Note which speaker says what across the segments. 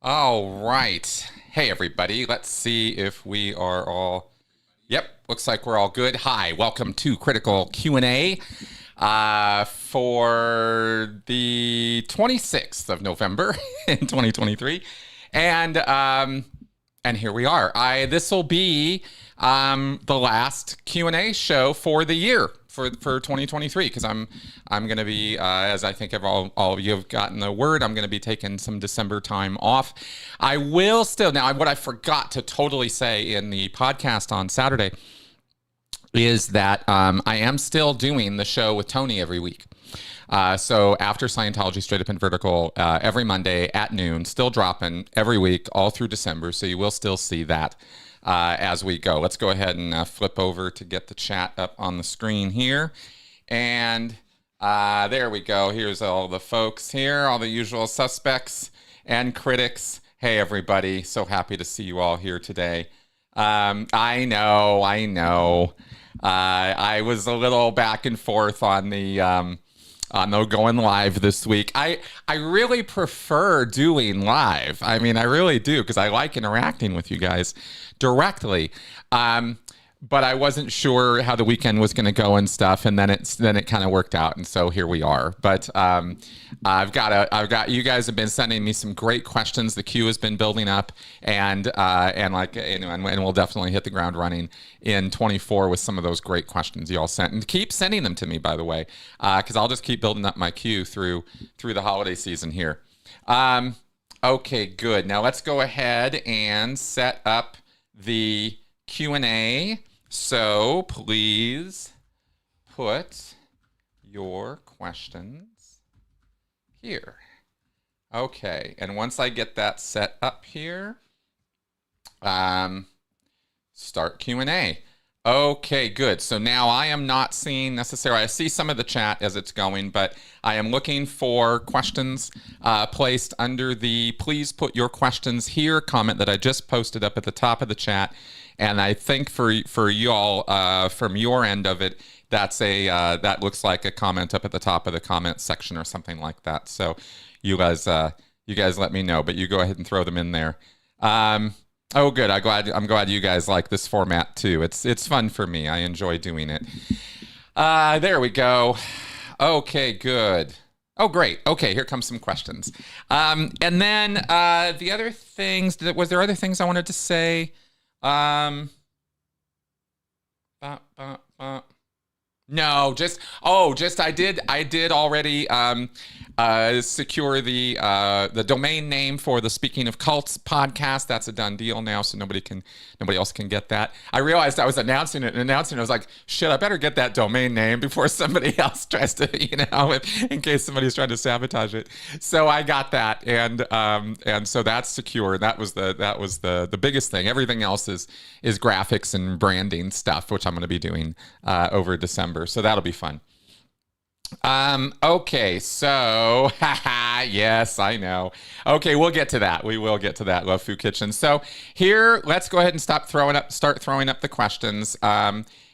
Speaker 1: All right. Hey, everybody. Let's see if we are all. Yep, looks like we're all good. Hi, welcome to Critical Q&A for the 26th of November in 2023. And here we are. This will be the last Q&A show for the year for 2023 because I'm going to be, as I think all of you have gotten the word, I'm going to be taking some December time off. I will still, now what I forgot to totally say in the podcast on Saturday is that I am still doing the show with Tony every week. So after Scientology, Straight Up and Vertical, every Monday at noon, still dropping every week all through December. So you will still see that as we go. Let's go ahead and flip over to get the chat up on the screen here. And there we go. Here's all the folks here, all the usual suspects and critics. Hey, everybody. So happy to see you all here today. I know. I was a little back and forth on the going live this week. I really prefer doing live. I mean, I really do because I like interacting with you guys directly. But I wasn't sure how the weekend was going to go and stuff, and then it kind of worked out, and so here we are. But I've got you guys have been sending me some great questions. The queue has been building up, and we'll definitely hit the ground running in 24 with some of those great questions you all sent, and keep sending them to me, by the way, because I'll just keep building up my queue through the holiday season here. Okay, good. Now let's go ahead and set up the Q&A. So please put your questions here. Okay, and once I get that set up here, start Q&A. Okay, good. So now I am not seeing necessarily, I see some of the chat as it's going, but I am looking for questions placed under the please put your questions here comment that I just posted up at the top of the chat. And I think for y'all, from your end of it, that looks like a comment up at the top of the comment section or something like that. So you guys let me know, but you go ahead and throw them in there. Oh, good. I'm glad you guys like this format too. It's fun for me. I enjoy doing it. There we go. Okay, good. Oh, great. Okay, here comes some questions. And then the other things. Was there other things I wanted to say? No, I did already secure the domain name for the Speaking of Cults podcast. That's a done deal now, so nobody else can get that. I realized I was announcing it. I was like, shit, I better get that domain name before somebody else tries to, in case somebody's trying to sabotage it. So I got that, and so that's secure. That was the biggest thing. Everything else is graphics and branding stuff, which I'm going to be doing over December. So that'll be fun. Okay, so yes, I know. Okay, we'll get to that. We will get to that, Love Food Kitchen. So here, let's go ahead and start throwing up the questions.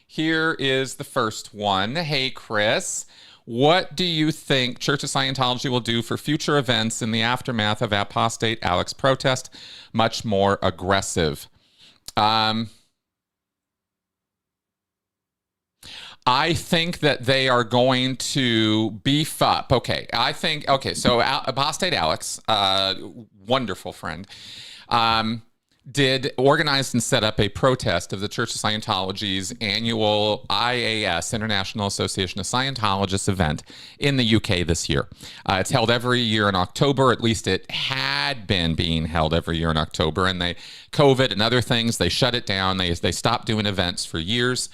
Speaker 1: Here is the first one. Hey, Chris, what do you think Church of Scientology will do for future events in the aftermath of apostate Alex protest? Much more aggressive. I think that they are going to beef up. So apostate Alex, wonderful friend, did organize and set up a protest of the Church of Scientology's annual IAS, International Association of Scientologists event in the UK this year. It's held every year in October. At least it had been being held every year in October. And COVID and other things, they shut it down. They stopped doing events for years.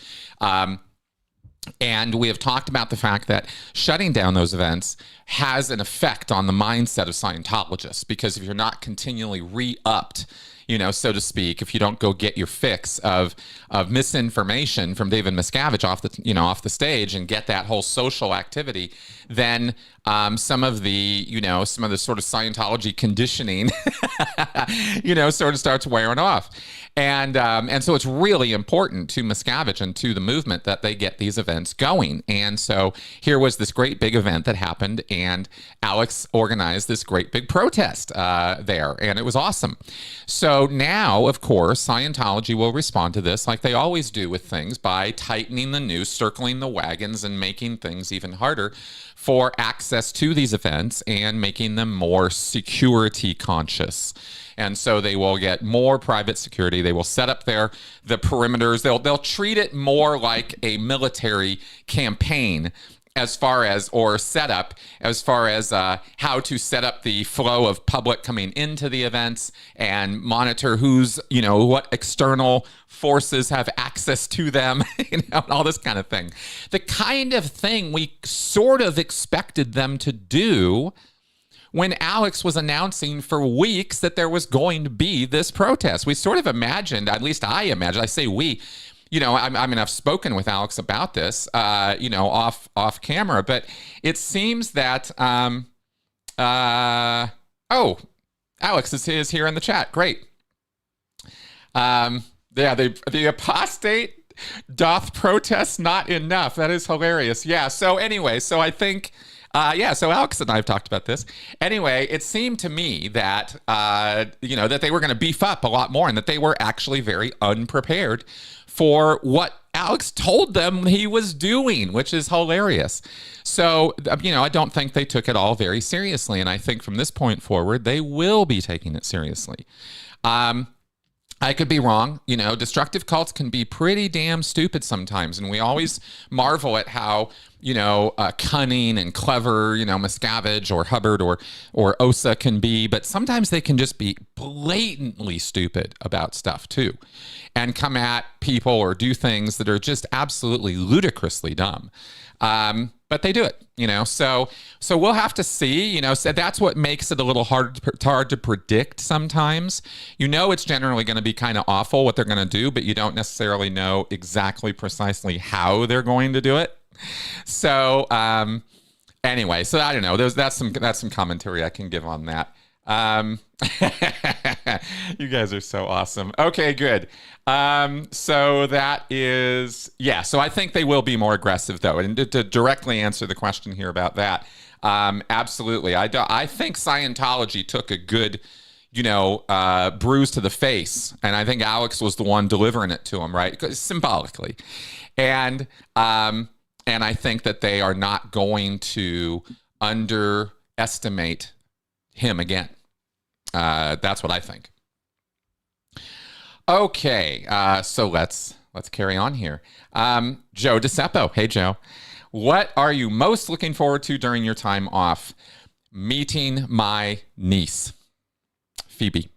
Speaker 1: And we have talked about the fact that shutting down those events has an effect on the mindset of Scientologists, because if you're not continually re-upped, so to speak, if you don't go get your fix of misinformation from David Miscavige off the stage and get that whole social activity, then some of the, some of the sort of Scientology conditioning, sort of starts wearing off. And so it's really important to Miscavige and to the movement that they get these events going. And so here was this great big event that happened, and Alex organized this great big protest there, and it was awesome. So now, of course, Scientology will respond to this like they always do with things, by tightening the noose, circling the wagons, and making things even harder for access to these events and making them more security conscious. And so they will get more private security. They will set up the perimeters. They'll treat it more like a military campaign as far as, or setup, as far as how to set up the flow of public coming into the events and monitor who's, what external forces have access to them, all this kind of thing. The kind of thing we sort of expected them to do when Alex was announcing for weeks that there was going to be this protest. We sort of imagined, at least I imagined, I say we, I've spoken with Alex about this, off camera, but it seems that, Alex is here in the chat. Great. The apostate doth protest not enough. That is hilarious. Yeah. So anyway, so I think, so Alex and I have talked about this. Anyway, it seemed to me that, that they were going to beef up a lot more, and that they were actually very unprepared for what Alex told them he was doing, which is hilarious. So, I don't think they took it all very seriously. And I think from this point forward, they will be taking it seriously. I could be wrong. Destructive cults can be pretty damn stupid sometimes. And we always marvel at how, cunning and clever, Miscavige or Hubbard or Osa can be. But sometimes they can just be blatantly stupid about stuff too, and come at people or do things that are just absolutely ludicrously dumb. But they do it, so we'll have to see, so that's what makes it a little hard to predict sometimes. It's generally going to be kind of awful what they're going to do, but you don't necessarily know exactly precisely how they're going to do it. So anyway, so I don't know. That's some commentary I can give on that. You guys are so awesome. Okay, good. So that is, so I think they will be more aggressive though. And to directly answer the question here about that, absolutely. I think Scientology took a good, bruise to the face. And I think Alex was the one delivering it to him, right? Symbolically. And I think that they are not going to underestimate him again. That's what I think. Okay, so let's carry on here. Joe DeCeppo. Hey, Joe. What are you most looking forward to during your time off? Meeting my niece, Phoebe,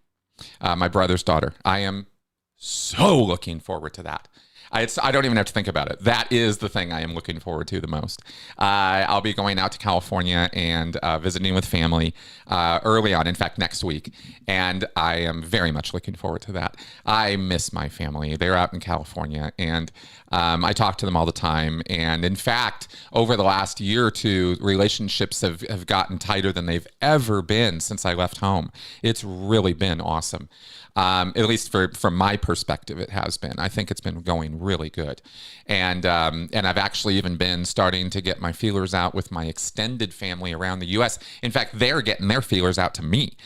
Speaker 1: my brother's daughter. I am so looking forward to that. I don't even have to think about it. That is the thing I am looking forward to the most. I'll be going out to California and visiting with family early on, in fact, next week. And I am very much looking forward to that. I miss my family. They're out in California, and I talk to them all the time. And in fact, over the last year or two, relationships have gotten tighter than they've ever been since I left home. It's really been awesome. At least from my perspective, it has been. I think it's been going really good. And I've actually even been starting to get my feelers out with my extended family around the U.S. In fact, they're getting their feelers out to me,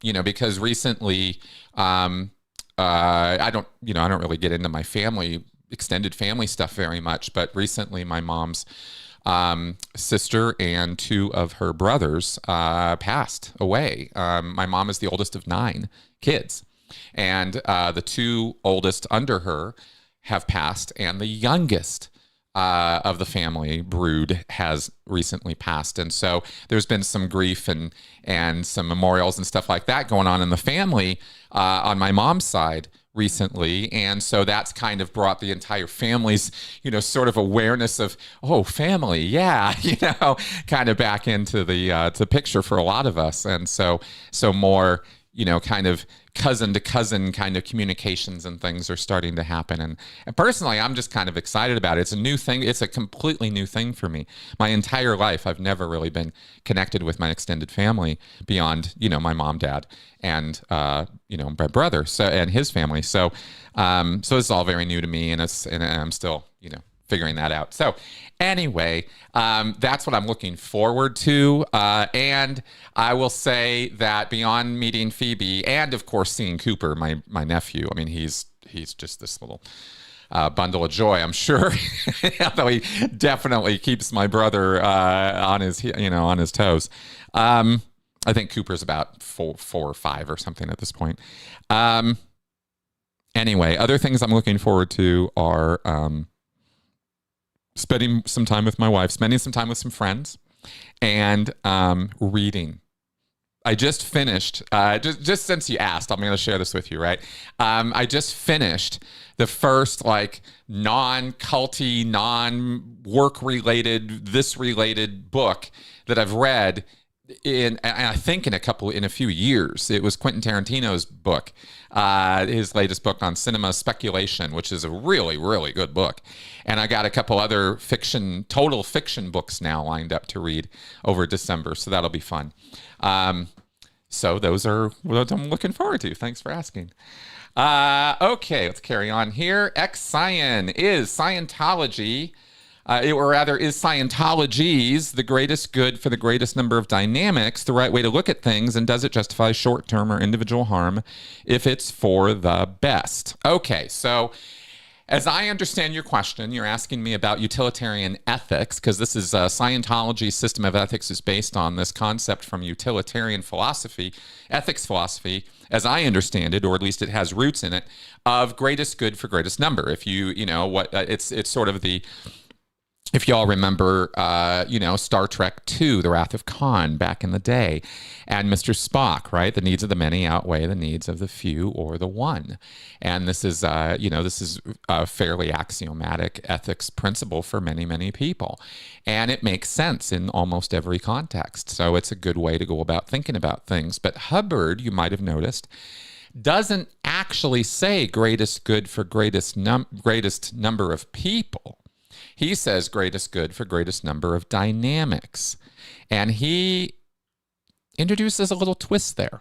Speaker 1: because recently, I don't really get into my extended family stuff very much, but recently my mom's sister and two of her brothers passed away. My mom is the oldest of 9 kids, and the 2 oldest under her have passed, and the youngest of the family brood has recently passed. And so there's been some grief and some memorials and stuff like that going on in the family on my mom's side recently. And so that's kind of brought the entire family's, sort of awareness of, family. Yeah. Kind of back into the picture for a lot of us. And so more, kind of cousin to cousin kind of communications and things are starting to happen. And personally, I'm just kind of excited about it. It's a new thing. It's a completely new thing for me. My entire life, I've never really been connected with my extended family beyond, my mom, dad, and, my brother, and his family. So it's all very new to me, and I'm still, figuring that out. So anyway, that's what I'm looking forward to. And I will say that beyond meeting Phoebe and, of course, seeing Cooper, my nephew, I mean, he's just this little bundle of joy, I'm sure. Although he definitely keeps my brother on his toes. I think Cooper's about 4 or 5 or something at this point. Anyway, other things I'm looking forward to are spending some time with my wife, spending some time with some friends, and reading. I just finished, just since you asked, I'm going to share this with you, right? I just finished the first non-culty, non-work-related, this-related book that I've read in a few years. It was Quentin Tarantino's book, his latest book on cinema speculation, which is a really, really good book. And I got a couple other total fiction books now lined up to read over December, so that'll be fun. So those are what I'm looking forward to. Thanks for asking. Okay, let's carry on here. Ex-Scion is Scientology. Is Scientology's the greatest good for the greatest number of dynamics the right way to look at things, and does it justify short-term or individual harm if it's for the best? Okay, so as I understand your question, you're asking me about utilitarian ethics, because this is Scientology's system of ethics is based on this concept from utilitarian philosophy, ethics philosophy, as I understand it, or at least it has roots in it, of greatest good for greatest number. If it's sort of the... If y'all remember, Star Trek II, The Wrath of Khan back in the day, and Mr. Spock, right? The needs of the many outweigh the needs of the few or the one. And this is a fairly axiomatic ethics principle for many, many people. And it makes sense in almost every context. So it's a good way to go about thinking about things. But Hubbard, you might have noticed, doesn't actually say greatest good for greatest number of people. He says greatest good for greatest number of dynamics. And he introduces a little twist there.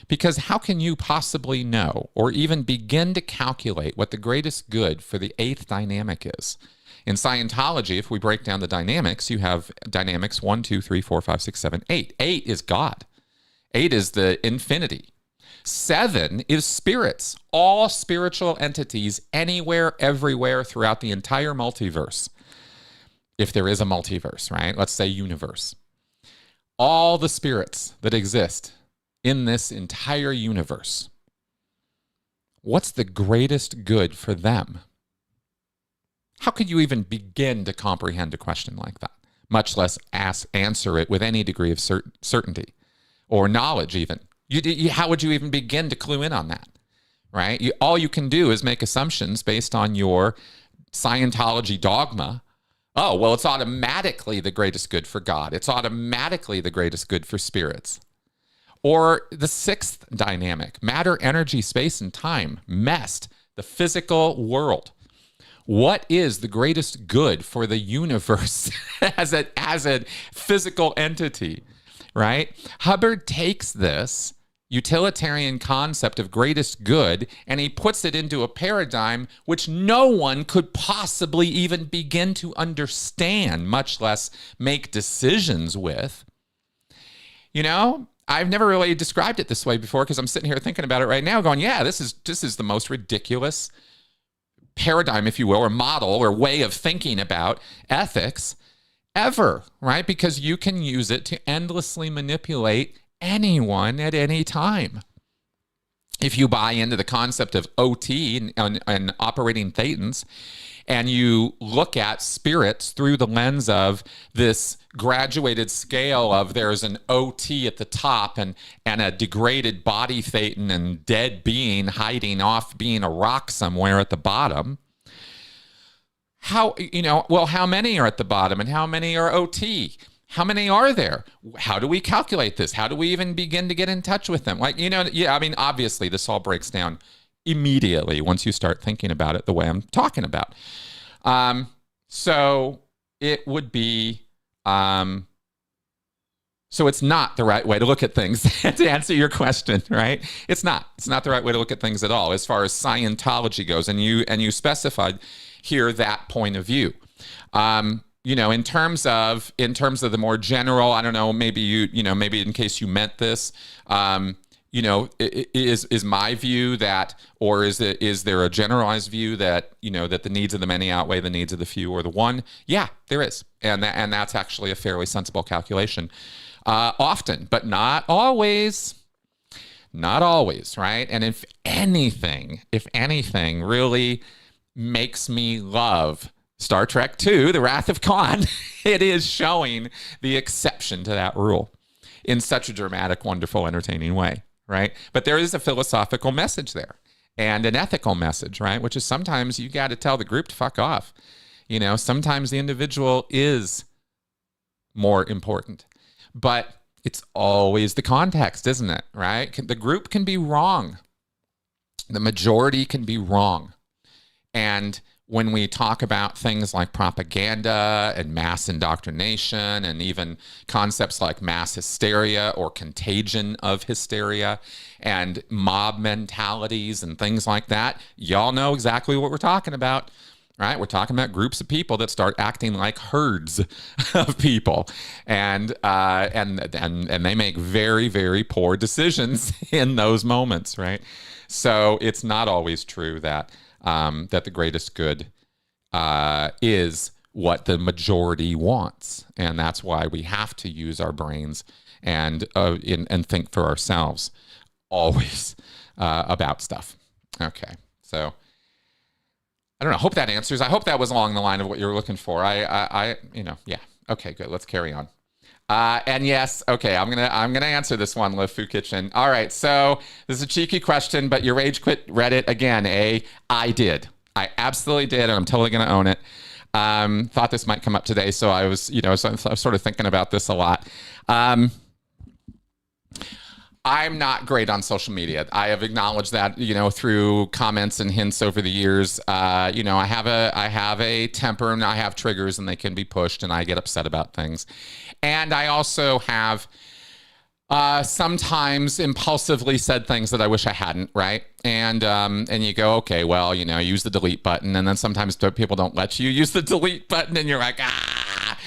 Speaker 1: Because how can you possibly know or even begin to calculate what the greatest good for the 8th dynamic is? In Scientology, if we break down the dynamics, you have dynamics 1, 2, 3, 4, 5, 6, 7, 8. 8 is God. 8 is the infinity. 7 is spirits, all spiritual entities anywhere, everywhere throughout the entire multiverse. If there is a multiverse, right? Let's say universe. All the spirits that exist in this entire universe. What's the greatest good for them? How could you even begin to comprehend a question like that, much less answer it with any degree of certainty or knowledge even? How would you even begin to clue in on that, right? All you can do is make assumptions based on your Scientology dogma. Oh, well, it's automatically the greatest good for God. It's automatically the greatest good for spirits. Or the 6th dynamic, matter, energy, space, and time, MEST, the physical world. What is the greatest good for the universe as a physical entity, right? Hubbard takes this utilitarian concept of greatest good and he puts it into a paradigm which no one could possibly even begin to understand, much less make decisions with. I've never really described it this way before because I'm sitting here thinking about it right now going, yeah, this is the most ridiculous paradigm, if you will, or model or way of thinking about ethics ever, right? Because you can use it to endlessly manipulate anyone at any time. If you buy into the concept of OT and operating thetans, and you look at spirits through the lens of this graduated scale of there's an OT at the top and a degraded body thetan and dead being hiding off being a rock somewhere at the bottom, how many are at the bottom and how many are OT? How many are there? How do we calculate this? How do we even begin to get in touch with them? Like, yeah, I mean, obviously this all breaks down immediately once you start thinking about it the way I'm talking about. So it would be, so it's not the right way to look at things to answer your question, right? It's not the right way to look at things at all as far as Scientology goes. And you specified here that point of view. In terms of the more general, I don't know, maybe maybe in case you meant this, is my view that, or is there a generalized view that, that the needs of the many outweigh the needs of the few or the one? Yeah, there is. And that's actually a fairly sensible calculation. Often, but not always, right? And if anything really makes me love Star Trek II, The Wrath of Khan, it is showing the exception to that rule in such a dramatic, wonderful, entertaining way, right? But there is a philosophical message there and an ethical message, right? Which is sometimes you got to tell the group to fuck off. Sometimes the individual is more important. But it's always the context, isn't it, right? The group can be wrong. The majority can be wrong. And when we talk about things like propaganda and mass indoctrination and even concepts like mass hysteria or contagion of hysteria and mob mentalities and things like that, y'all know exactly what we're talking about. Right, we're talking about groups of people that start acting like herds of people, and they make very, very poor decisions in those moments. Right, so it's not always true that that the greatest good is what the majority wants, and that's why we have to use our brains and think for ourselves always about stuff. Okay, so. I don't know. I hope that answers. I hope that was along the line of what you were looking for. Yeah. Okay, good. Let's carry on. And yes, okay, I'm gonna answer this one, Liv Fu Kitchen. All right, so this is a cheeky question, but your rage quit Reddit again, eh? I did. I absolutely did, and I'm totally gonna own it. Thought this might come up today, so I was sort of thinking about this a lot. I'm not great on social media. I have acknowledged that, through comments and hints over the years. I have a temper and I have triggers and they can be pushed and I get upset about things. And I also have sometimes impulsively said things that I wish I hadn't, right? And you go, okay, well, use the delete button. And then sometimes people don't let you use the delete button and you're like, ah.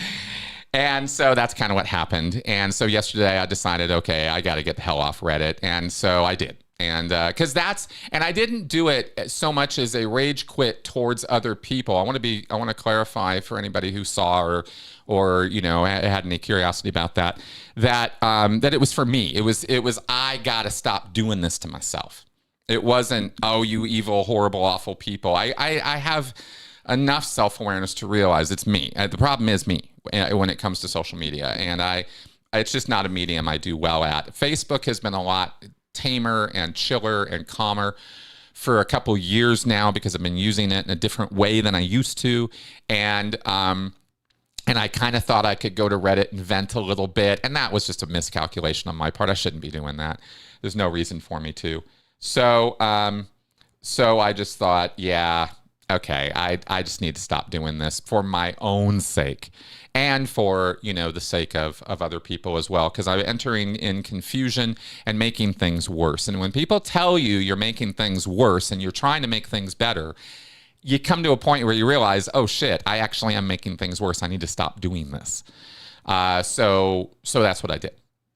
Speaker 1: And so that's kind of what happened. And so yesterday I decided, okay, I got to get the hell off Reddit. And so I did. And and I didn't do it so much as a rage quit towards other people. I want to clarify for anybody who saw or had any curiosity about that it was for me. It was I got to stop doing this to myself. It wasn't, oh, you evil, horrible, awful people. I have enough self-awareness to realize it's me. The problem is me when it comes to social media. And it's just not a medium I do well at. Facebook has been a lot tamer and chiller and calmer for a couple years now because I've been using it in a different way than I used to. And I kind of thought I could go to Reddit and vent a little bit. And that was just a miscalculation on my part. I shouldn't be doing that. There's no reason for me to. So I just thought, yeah, okay, I just need to stop doing this for my own sake and for, the sake of other people as well, because I'm entering in confusion and making things worse. And when people tell you you're making things worse and you're trying to make things better, you come to a point where you realize, oh shit, I actually am making things worse. I need to stop doing this. So that's what I did.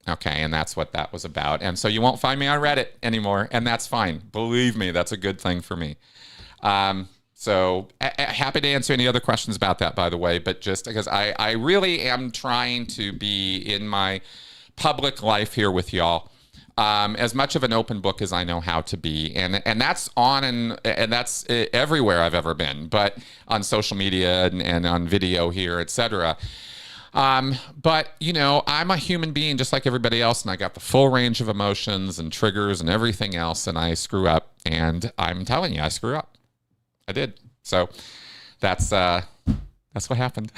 Speaker 1: Okay, and that's what that was about. And so you won't find me on Reddit anymore, and that's fine. Believe me, that's a good thing for me. So happy to answer any other questions about that, by the way, but just because I really am trying to be in my public life here with y'all, as much of an open book as I know how to be. And that's and that's everywhere I've ever been, but on social media and on video here, etc. But I'm a human being just like everybody else, and I got the full range of emotions and triggers and everything else, and I screw up, and I'm telling you, I screw up. I did. So that's what happened.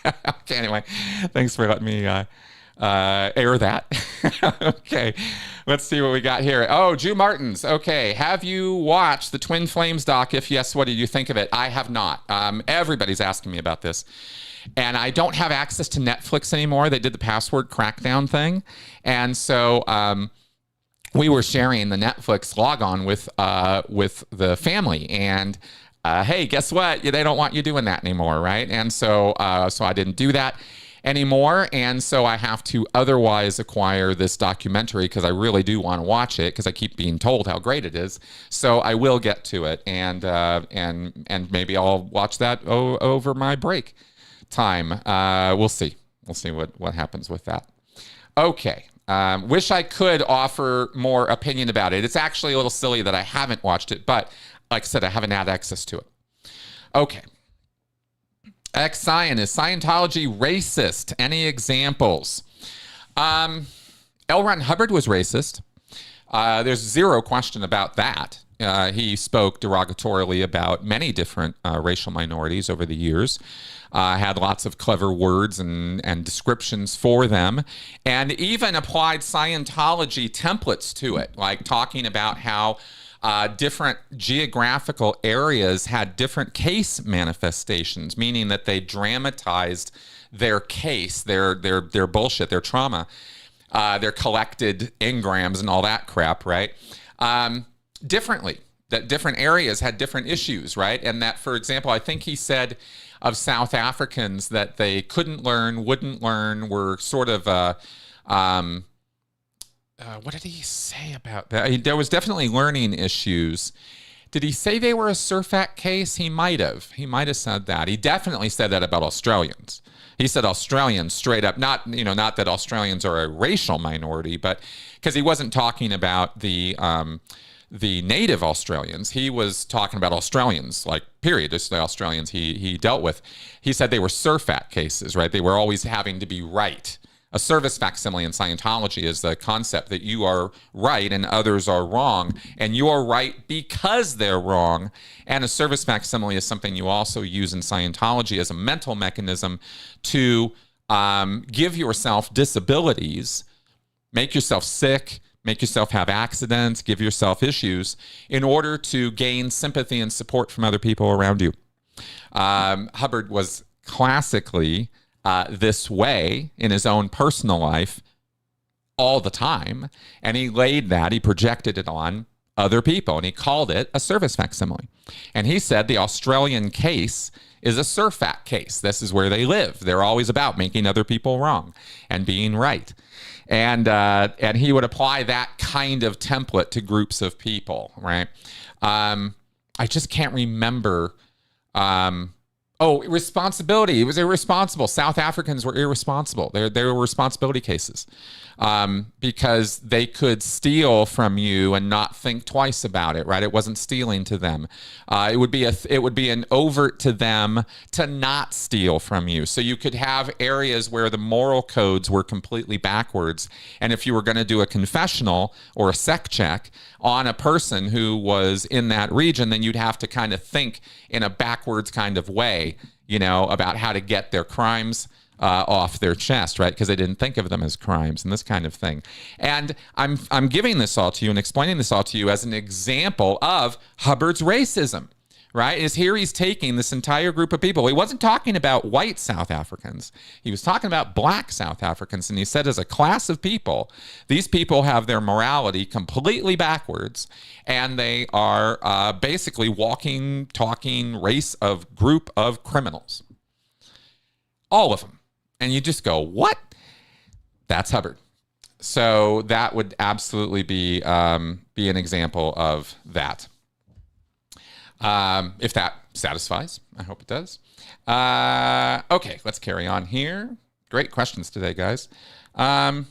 Speaker 1: Okay, anyway, thanks for letting me air that. Okay, let's see what we got here. Oh, Jew Martins. Okay, have you watched the Twin Flames doc? If yes, what did you think of it? I have not. Everybody's asking me about this. And I don't have access to Netflix anymore. They did the password crackdown thing. And so we were sharing the Netflix logon with the family. And hey, guess what? They don't want you doing that anymore, right? And so I didn't do that anymore. And so I have to otherwise acquire this documentary because I really do want to watch it because I keep being told how great it is. So I will get to it, and maybe I'll watch that over my break time. We'll see. We'll see what happens with that. Okay. Wish I could offer more opinion about it. It's actually a little silly that I haven't watched it, but like I said, I haven't had access to it. Okay. Ex-Scientist, Scientology racist. Any examples? L. Ron Hubbard was racist. There's zero question about that. He spoke derogatorily about many different racial minorities over the years. Had lots of clever words and descriptions for them, and even applied Scientology templates to it, like talking about how different geographical areas had different case manifestations, meaning that they dramatized their case, their bullshit, their trauma, their collected engrams and all that crap, right? Differently, that different areas had different issues, right? And that, for example, I think he said of South Africans that they couldn't learn, wouldn't learn, were sort of what did he say about that? There was definitely learning issues. Did he say they were a Surfat case? He might have. He might have said that. He definitely said that about Australians. He said Australians straight up, not that Australians are a racial minority, but because he wasn't talking about the native Australians. He was talking about Australians, like, period. Just the Australians he dealt with. He said they were Surfat cases, right? They were always having to be right. A service facsimile in Scientology is the concept that you are right and others are wrong, and you're right because they're wrong. And a service facsimile is something you also use in Scientology as a mental mechanism to give yourself disabilities, make yourself sick, make yourself have accidents, give yourself issues in order to gain sympathy and support from other people around you. Hubbard was classically this way in his own personal life all the time, and he projected it on other people, and he called it a service facsimile. And he said the Australian case is a Surfat case. This is where they live. They're always about making other people wrong and being right. And he would apply that kind of template to groups of people, right? I just can't remember. Irresponsibility. It was irresponsible. South Africans were irresponsible. They were responsibility cases because they could steal from you and not think twice about it, right? It wasn't stealing to them. It would be an overt to them to not steal from you. So you could have areas where the moral codes were completely backwards. And if you were going to do a confessional or a sec check on a person who was in that region, then you'd have to kind of think in a backwards kind of way, about how to get their crimes off their chest, right? Because they didn't think of them as crimes and this kind of thing. And I'm giving this all to you and explaining this all to you as an example of Hubbard's racism, right? Is here he's taking this entire group of people. He wasn't talking about white South Africans. He was talking about black South Africans. And he said as a class of people, these people have their morality completely backwards. And they are basically walking, talking group of criminals. All of them. And you just go, what? That's Hubbard. So that would absolutely be an example of that. If that satisfies, I hope it does. Okay, let's carry on here. Great questions today, guys. Nerman,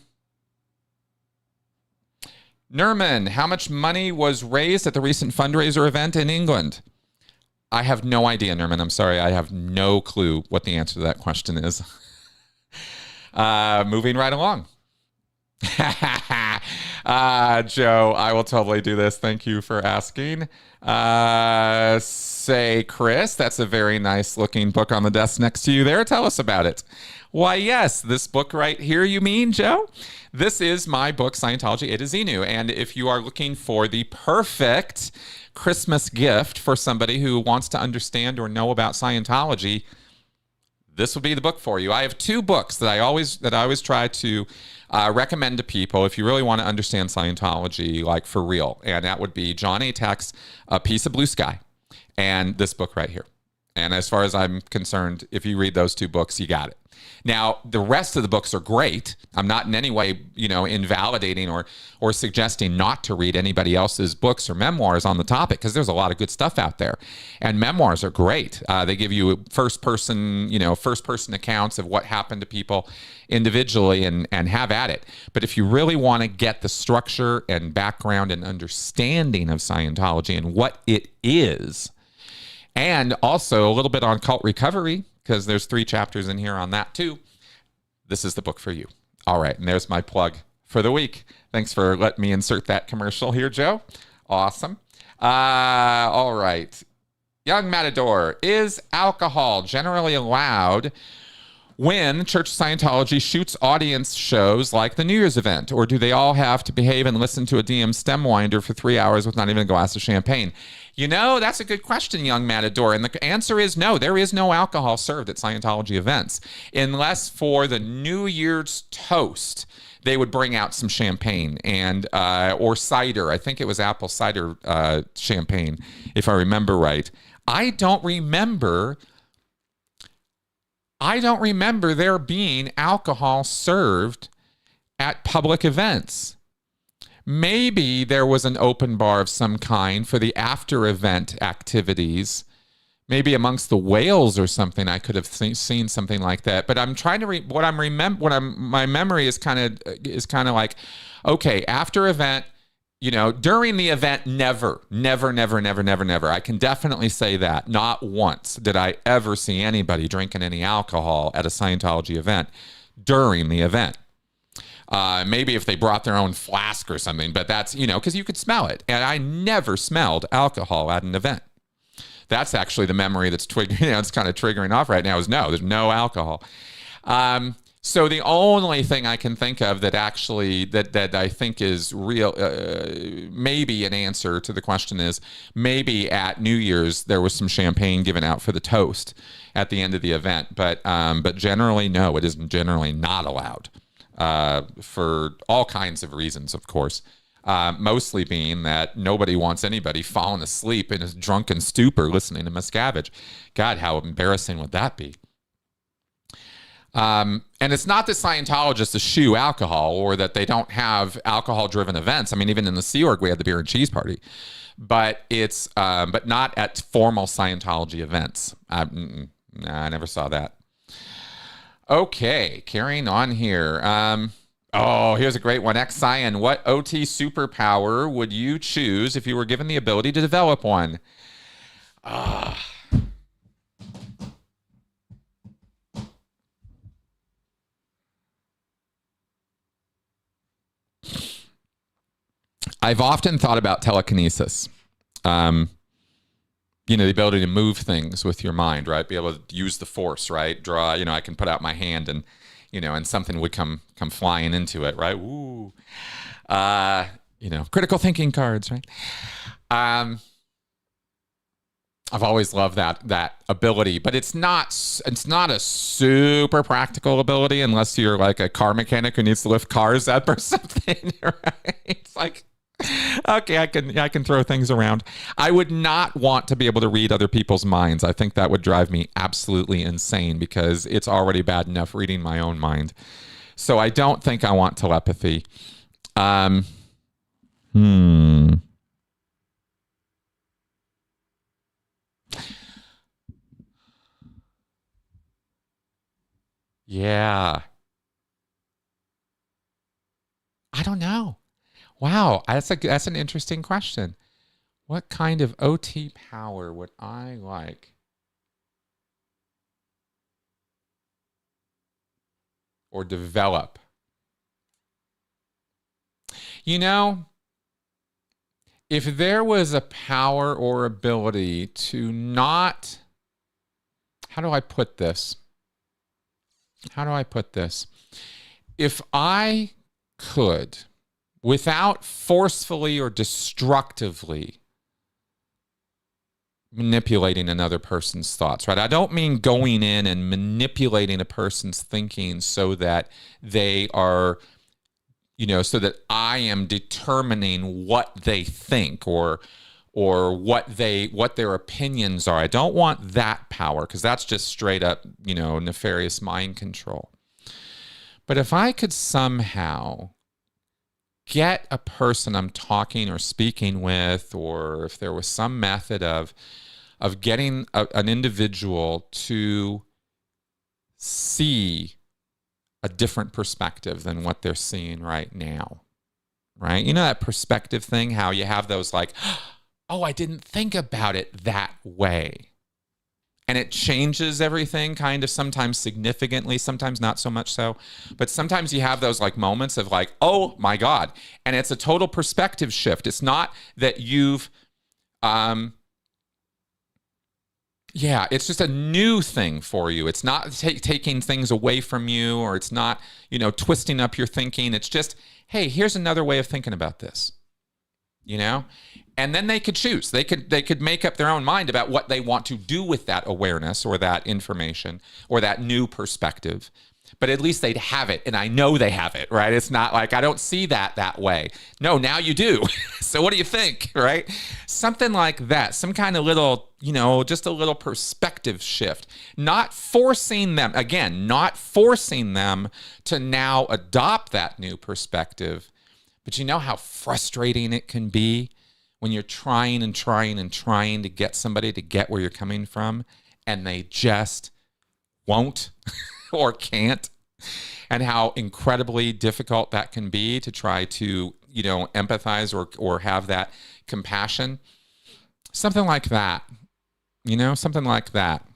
Speaker 1: how much money was raised at the recent fundraiser event in England? I have no idea, Nerman. I'm sorry. I have no clue what the answer to that question is. Moving right along. Joe, I will totally do this. Thank you for asking. Say, Chris, that's a very nice looking book on the desk next to you there. Tell us about it. Why, yes, this book right here, you mean, Joe? This is my book, Scientology, It Is Inu. And if you are looking for the perfect Christmas gift for somebody who wants to understand or know about Scientology, this will be the book for you. I have two books that I always try to recommend to people if you really want to understand Scientology, like for real. And that would be John Atak's A Piece of Blue Sky and this book right here. And as far as I'm concerned, if you read those two books, you got it. Now, the rest of the books are great. I'm not in any way, invalidating or suggesting not to read anybody else's books or memoirs on the topic, because there's a lot of good stuff out there. And memoirs are great. They give you first-person accounts of what happened to people individually and have at it. But if you really want to get the structure and background and understanding of Scientology and what it is, and also a little bit on cult recovery, because there's 3 chapters in here on that too, this is the book for you. All right, and there's my plug for the week. Thanks for letting me insert that commercial here, Joe. Awesome. All right. Young Matador, is alcohol generally allowed when Church of Scientology shoots audience shows like the New Year's event, or do they all have to behave and listen to a DM stem winder for 3 hours with not even a glass of champagne? That's a good question, Young Matador. And the answer is no. There is no alcohol served at Scientology events, unless for the New Year's toast, they would bring out some champagne and or cider. I think it was apple cider champagne, if I remember right. I don't remember there being alcohol served at public events. Maybe there was an open bar of some kind for the after event activities. Maybe amongst the whales or something, I could have seen something like that. But I'm trying to my memory is kind of like, okay, after event, during the event, never. I can definitely say that. Not once did I ever see anybody drinking any alcohol at a Scientology event during the event. Maybe if they brought their own flask or something, but that's, because you could smell it. And I never smelled alcohol at an event. That's actually the memory that's it's kind of triggering off right now is no, there's no alcohol. So the only thing I can think of that actually that I think is real, maybe an answer to the question is maybe at New Year's there was some champagne given out for the toast at the end of the event, but generally no, it is generally not allowed for all kinds of reasons, of course. Mostly being that nobody wants anybody falling asleep in a drunken stupor listening to Miscavige. God, how embarrassing would that be? And it's not that Scientologists eschew alcohol or that they don't have alcohol-driven events. I mean, even in the Sea Org, we had the beer and cheese party. But it's but not at formal Scientology events. I never saw that. Okay, carrying on here. Here's a great one. Ex-Scion, what OT superpower would you choose if you were given the ability to develop one? I've often thought about telekinesis. The ability to move things with your mind, right? Be able to use the force, right? Draw, I can put out my hand and, and something would come flying into it, right? Ooh. Critical thinking cards, right? I've always loved that ability, but it's not a super practical ability unless you're like a car mechanic who needs to lift cars up or something, right? It's like, okay, I can throw things around. I would not want to be able to read other people's minds. I think that would drive me absolutely insane because it's already bad enough reading my own mind. So I don't think I want telepathy. Yeah. I don't know. Wow, that's an interesting question. What kind of OT power would I like? Or develop? You know, if there was a power or ability to not, how do I put this? If I could, without forcefully or destructively manipulating another person's thoughts, right? I don't mean going in and manipulating a person's thinking so that they are, so that I am determining what they think or what their opinions are. I don't want that power, because that's just straight up, nefarious mind control. But if I could somehow get a person I'm talking or speaking with, or if there was some method of getting an individual to see a different perspective than what they're seeing right now, right? That perspective thing, how you have those like, oh, I didn't think about it that way. And it changes everything kind of, sometimes significantly, sometimes not so much so. But sometimes you have those like moments of like, oh my God. And it's a total perspective shift. It's not that you've, it's just a new thing for you. It's not taking things away from you, or it's not, twisting up your thinking. It's just, hey, here's another way of thinking about this, And then they could choose. They could make up their own mind about what they want to do with that awareness or that information or that new perspective. But at least they'd have it, and I know they have it, right? It's not like, I don't see that way. No, now you do. So what do you think, right? Something like that, some kind of little, just a little perspective shift. Not forcing them to now adopt that new perspective. But you know how frustrating it can be when you're trying and trying and trying to get somebody to get where you're coming from, and they just won't or can't, and how incredibly difficult that can be to try to, empathize or have that compassion. Something like that, something like that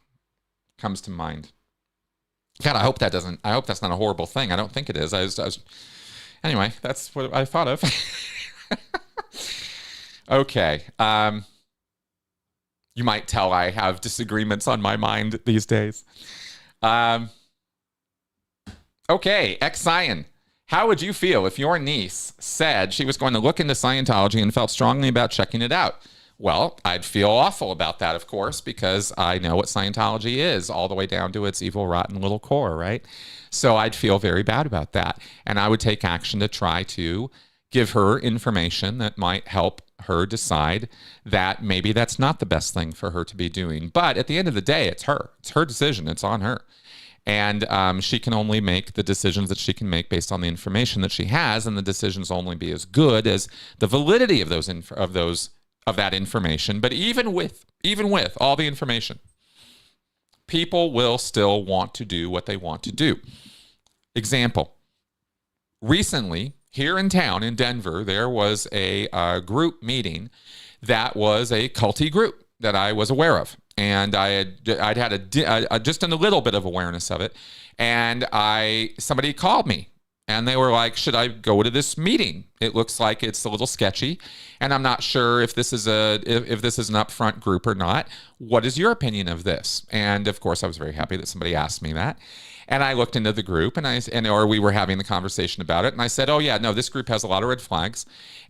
Speaker 1: comes to mind. God, I hope that's not a horrible thing. I don't think it is. Anyway, that's what I thought of. Okay. You might tell I have disagreements on my mind these days. Okay, ex-Scion. How would you feel if your niece said she was going to look into Scientology and felt strongly about checking it out? Well, I'd feel awful about that, of course, because I know what Scientology is, all the way down to its evil, rotten little core, right? So I'd feel very bad about that. And I would take action to try to give her information that might help her decide that maybe that's not the best thing for her to be doing. But at the end of the day, it's her. It's her decision. It's on her. And she can only make the decisions that she can make based on the information that she has, and the decisions only be as good as the validity of that information. But even with all the information, people will still want to do what they want to do. Example: recently, here in town in Denver, there was a group meeting that was a culty group that I was aware of. And I'd had just a little bit of awareness of it. And somebody called me, and they were like, should I go to this meeting? It looks like it's a little sketchy, and I'm not sure if this is if this is an upfront group or not. What is your opinion of this? And of course, I was very happy that somebody asked me that. And I looked into the group, or we were having the conversation about it, and I said, oh yeah, no, this group has a lot of red flags,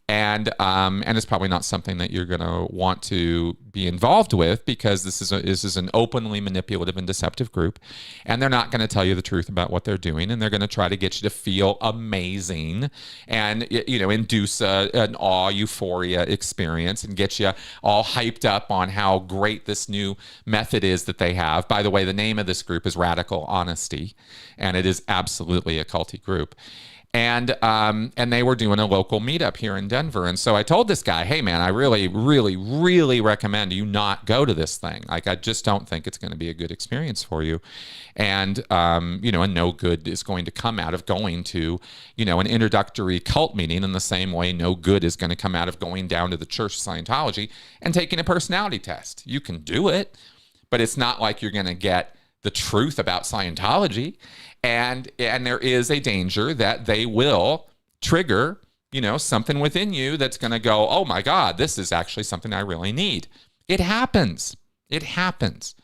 Speaker 1: and it's probably not something that you're going to want to be involved with, because this is an openly manipulative and deceptive group, and they're not going to tell you the truth about what they're doing, and they're going to try to get you to feel amazing and induce an awe, euphoria experience, and get you all hyped up on how great this new method is that they have. By the way, the name of this group is Radical Honesty, and it is absolutely a culty group. And they were doing a local meetup here in Denver. And so I told this guy, hey man, I really, really, really recommend you not go to this thing. Like, I just don't think it's going to be a good experience for you. And, and no good is going to come out of going to, an introductory cult meeting, in the same way no good is going to come out of going down to the Church of Scientology and taking a personality test. You can do it, but it's not like you're going to get the truth about Scientology. And there is a danger that they will trigger something within you that's going to go, oh my God, this is actually something I really need. It happens. It happens.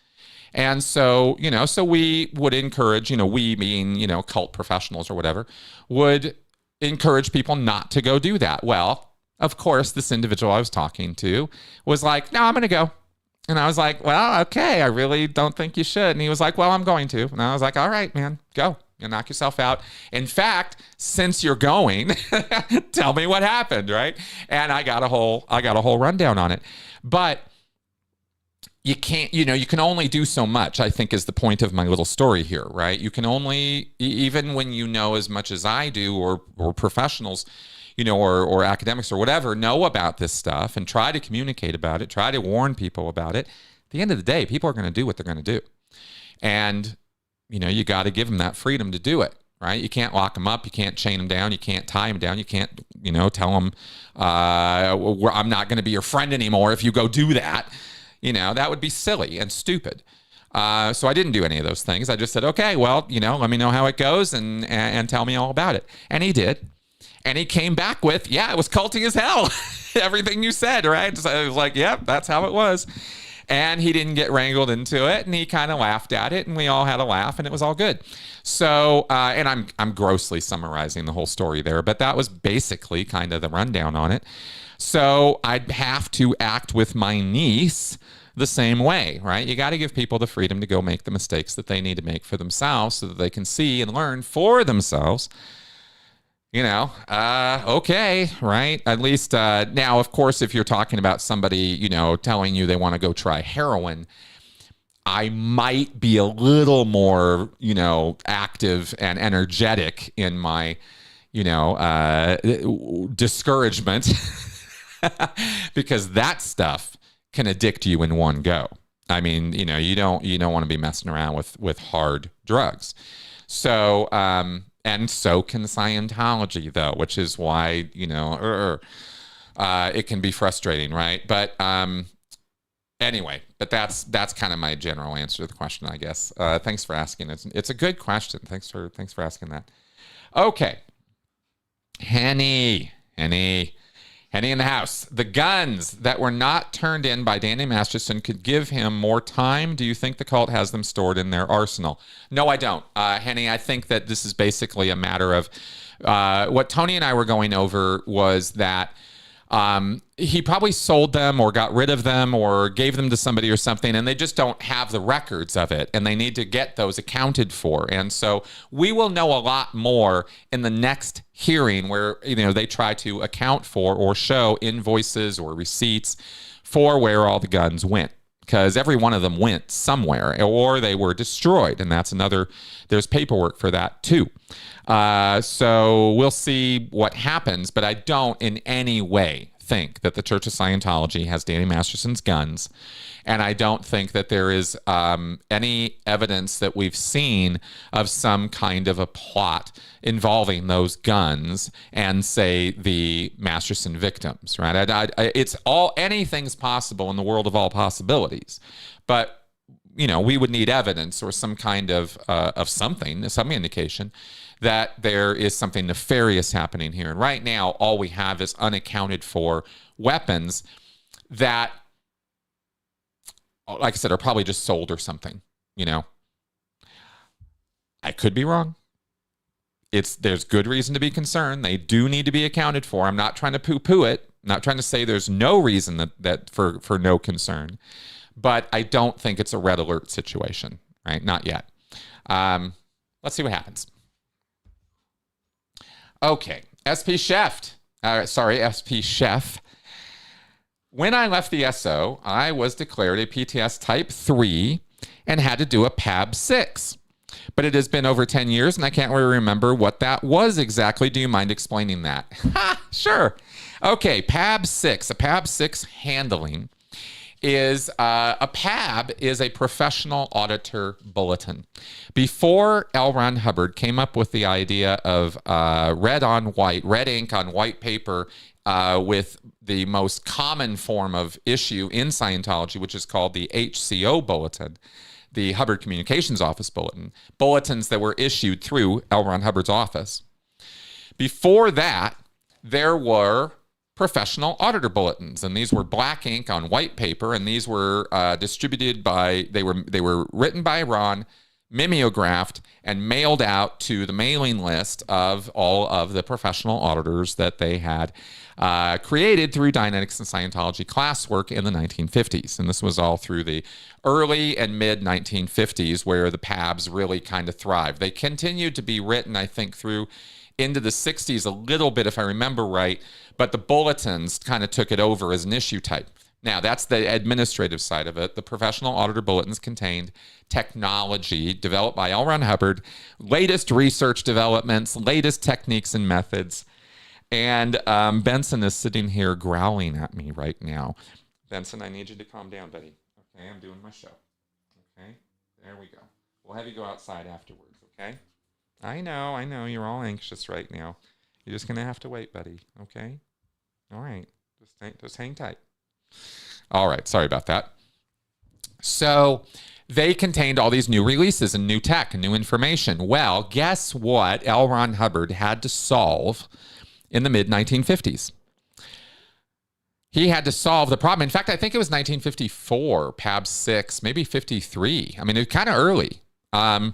Speaker 1: And so, so we would encourage, we being, cult professionals or whatever, would encourage people not to go do that. Well, of course, this individual I was talking to was like, no, I'm going to go. And I was like, well, okay, I really don't think you should. And he was like, well, I'm going to. And I was like, all right, man, go. You knock yourself out. In fact, since you're going, tell me what happened, right? And I got a whole rundown on it. But you can't, you can only do so much, I think is the point of my little story here, right? You can only, even when you know as much as I do, or professionals, or academics or whatever, know about this stuff and try to communicate about it, try to warn people about it. At the end of the day, people are going to do what they're going to do. And, you got to give them that freedom to do it, right? You can't lock them up. You can't chain them down. You can't tie them down. You can't, tell them, I'm not going to be your friend anymore if you go do that. That would be silly and stupid. So I didn't do any of those things. I just said, okay, well, let me know how it goes and tell me all about it. And he did. And he came back with, yeah, it was culty as hell. Everything you said, right? So I was like, yep, that's how it was. And he didn't get wrangled into it, and he kind of laughed at it, and we all had a laugh, and it was all good. So, and I'm grossly summarizing the whole story there, but that was basically kind of the rundown on it. So I'd have to act with my niece the same way, right? You got to give people the freedom to go make the mistakes that they need to make for themselves so that they can see and learn for themselves. Okay, right? At least now, of course, if you're talking about somebody, telling you they want to go try heroin, I might be a little more, active and energetic in my, discouragement because that stuff can addict you in one go. I mean, you don't want to be messing around with hard drugs. So, and so can Scientology, though, which is why, it can be frustrating, right? But anyway, but that's kind of my general answer to the question, I guess. Thanks for asking. It's a good question. Thanks for asking that. Okay. Henny in the house. The guns that were not turned in by Danny Masterson could give him more time. Do you think the cult has them stored in their arsenal? No, I don't. Henny, I think that this is basically a matter of what Tony and I were going over was that he probably sold them or got rid of them or gave them to somebody or something, and they just don't have the records of it, and they need to get those accounted for. And so we will know a lot more in the next hearing where, they try to account for or show invoices or receipts for where all the guns went, because every one of them went somewhere or they were destroyed. And that's there's paperwork for that too. So we'll see what happens, but I don't in any way think that the Church of Scientology has Danny Masterson's guns. And I don't think that there is any evidence that we've seen of some kind of a plot involving those guns and, say, the Masterson victims, right? It's anything's possible in the world of all possibilities. But, we would need evidence or some kind of something, some indication that there is something nefarious happening here. And right now, all we have is unaccounted for weapons that, like I said, are probably just sold or something, I could be wrong. There's good reason to be concerned. They do need to be accounted for. I'm not trying to poo-poo it. I'm not trying to say there's no reason that for no concern. But I don't think it's a red alert situation, right? Not yet. Let's see what happens. Okay, SP Chef. When I left the SO, I was declared a PTS Type 3 and had to do a PAB 6. But it has been over 10 years, and I can't really remember what that was exactly. Do you mind explaining that? Sure. Okay, PAB 6. A PAB 6 handling is a PAB is a professional auditor bulletin. Before L. Ron Hubbard came up with the idea of red ink on white paper with the most common form of issue in Scientology, which is called the HCO bulletin, the Hubbard Communications Office bulletin, bulletins that were issued through L. Ron Hubbard's office. Before that, there were professional auditor bulletins, and these were black ink on white paper, and these were distributed by, they were written by Ron, mimeographed, and mailed out to the mailing list of all of the professional auditors that they had created through Dianetics and Scientology classwork in the 1950s. And this was all through the early and mid 1950s, where the PABs really kind of thrived. They continued to be written, I think, through into the 60s a little bit, if I remember right, but the bulletins kind of took it over as an issue type. Now, that's the administrative side of it. The professional auditor bulletins contained technology developed by L. Ron Hubbard, latest research developments, latest techniques and methods. And Benson is sitting here growling at me right now. Benson, I need you to calm down, buddy. Okay, I'm doing my show. Okay, there we go. We'll have you go outside afterwards, okay? I know, you're all anxious right now. You're just going to have to wait, buddy, okay? All right, just hang tight. All right, sorry about that. So they contained all these new releases and new tech and new information. Well, guess what L. Ron Hubbard had to solve in the mid-1950s? He had to solve the problem. In fact, I think it was 1954, PAB 6, maybe 53. I mean, it was kind of early on.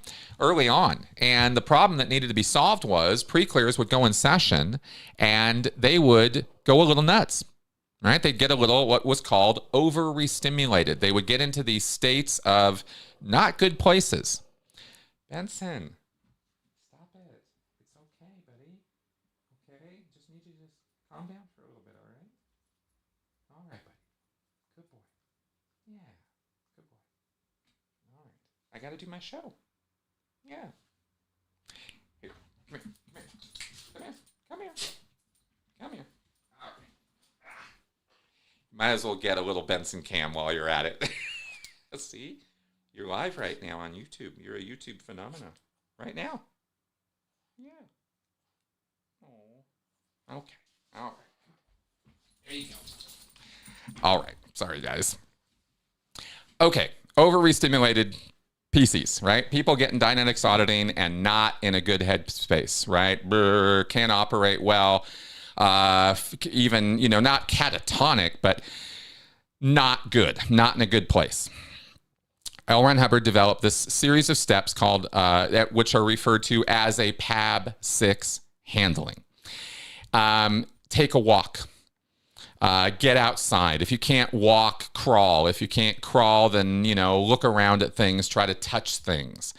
Speaker 1: And the problem that needed to be solved was pre-clears would go in session and they would go a little nuts. Right? They'd get a little what was called over-restimulated. They would get into these states of not good places. Benson, stop it. It's okay, buddy. Okay? Just need you to just calm down for a little bit, all right? All right, buddy. Good boy. Yeah, good boy. All right. I got to do my show. Yeah. Here, come here, come here. Come here. Come here. Might as well get a little Benson cam while you're at it. See? You're live right now on YouTube. You're a YouTube phenomenon right now. Yeah. Oh. Okay. All right. There you go. All right. Sorry, guys. Okay. Over-restimulated PCs, right? People getting Dianetics auditing and not in a good headspace, right? Can't operate well. Even, not catatonic, but not good, not in a good place. L. Ron Hubbard developed this series of steps called, which are referred to as a PAB 6 handling. Take a walk. Get outside. If you can't walk, crawl. If you can't crawl, then, look around at things, try to touch things.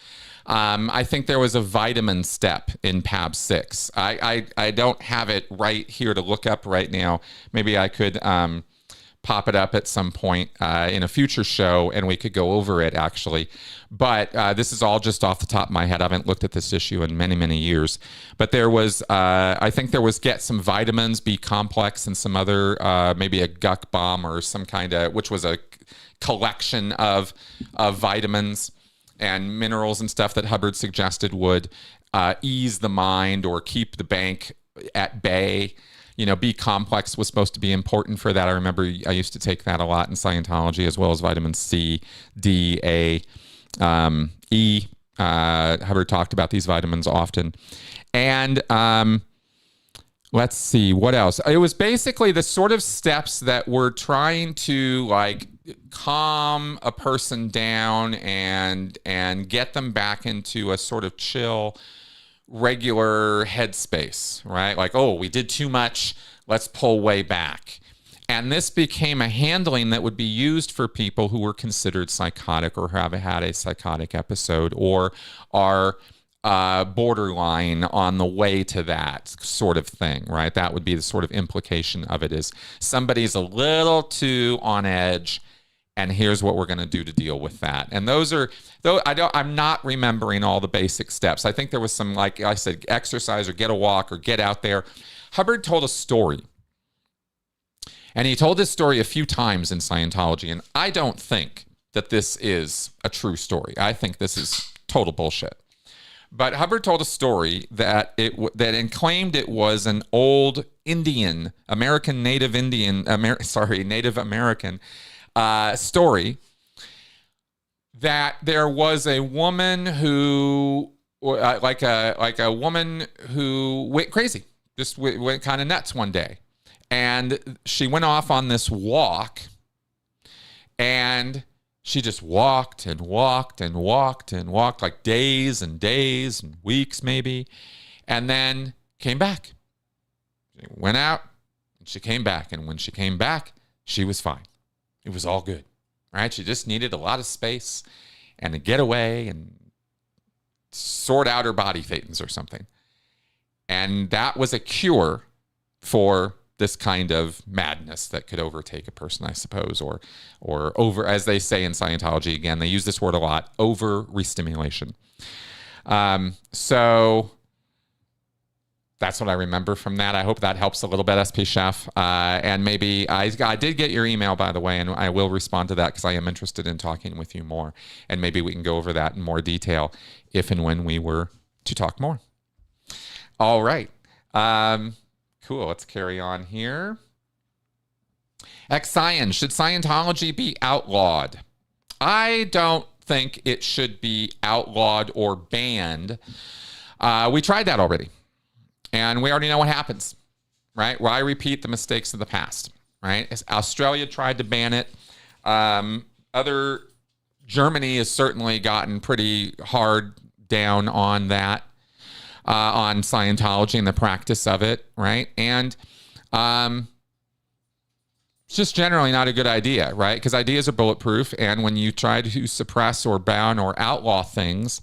Speaker 1: I think there was a vitamin step in PAB 6. I don't have it right here to look up right now. Maybe I could pop it up at some point in a future show and we could go over it actually. But this is all just off the top of my head. I haven't looked at this issue in many, many years. But there was, I think there was get some vitamins, B complex, and some other, maybe a guck bomb or some kind of, which was a collection of vitamins and minerals and stuff that Hubbard suggested would ease the mind or keep the bank at bay. B complex was supposed to be important for that. I remember I used to take that a lot in Scientology, as well as vitamin C, D, A, E. Hubbard talked about these vitamins often. And let's see, what else? It was basically the sort of steps that were trying to calm a person down and get them back into a sort of chill, regular headspace, right? Like, oh, we did too much, let's pull way back. And this became a handling that would be used for people who were considered psychotic or have had a psychotic episode or are borderline on the way to that sort of thing, right? That would be the sort of implication of it, is somebody's a little too on edge, and here's what we're going to do to deal with that. And those are, though I'm not remembering all the basic steps. I think there was some, like I said, exercise or get a walk or get out there. Hubbard told a story. And he told this story a few times in Scientology. And I don't think that this is a true story. I think this is total bullshit. But Hubbard told a story that claimed it was an old Indian, Native American story, that there was a woman who, like a woman who went crazy, just went kind of nuts one day. And she went off on this walk, and she just walked and walked and walked and walked, like days and days and weeks maybe, and then came back. She went out and she came back. And when she came back, she was fine. It was all good, right? She just needed a lot of space and to get away and sort out her body thetans or something. And that was a cure for this kind of madness that could overtake a person, I suppose, or over, as they say in Scientology, again, they use this word a lot, over restimulation. So that's what I remember from that. I hope that helps a little bit, SP Chef. And maybe I did get your email, by the way, and I will respond to that because I am interested in talking with you more. And maybe we can go over that in more detail if and when we were to talk more. All right. Cool. Let's carry on here. Ex-Science. Should Scientology be outlawed? I don't think it should be outlawed or banned. We tried that already. And we already know what happens, right? Why repeat the mistakes of the past, right? Australia tried to ban it. Germany has certainly gotten pretty hard down on that, on Scientology and the practice of it, right? And it's just generally not a good idea, right? Because ideas are bulletproof. And when you try to suppress or ban or outlaw things,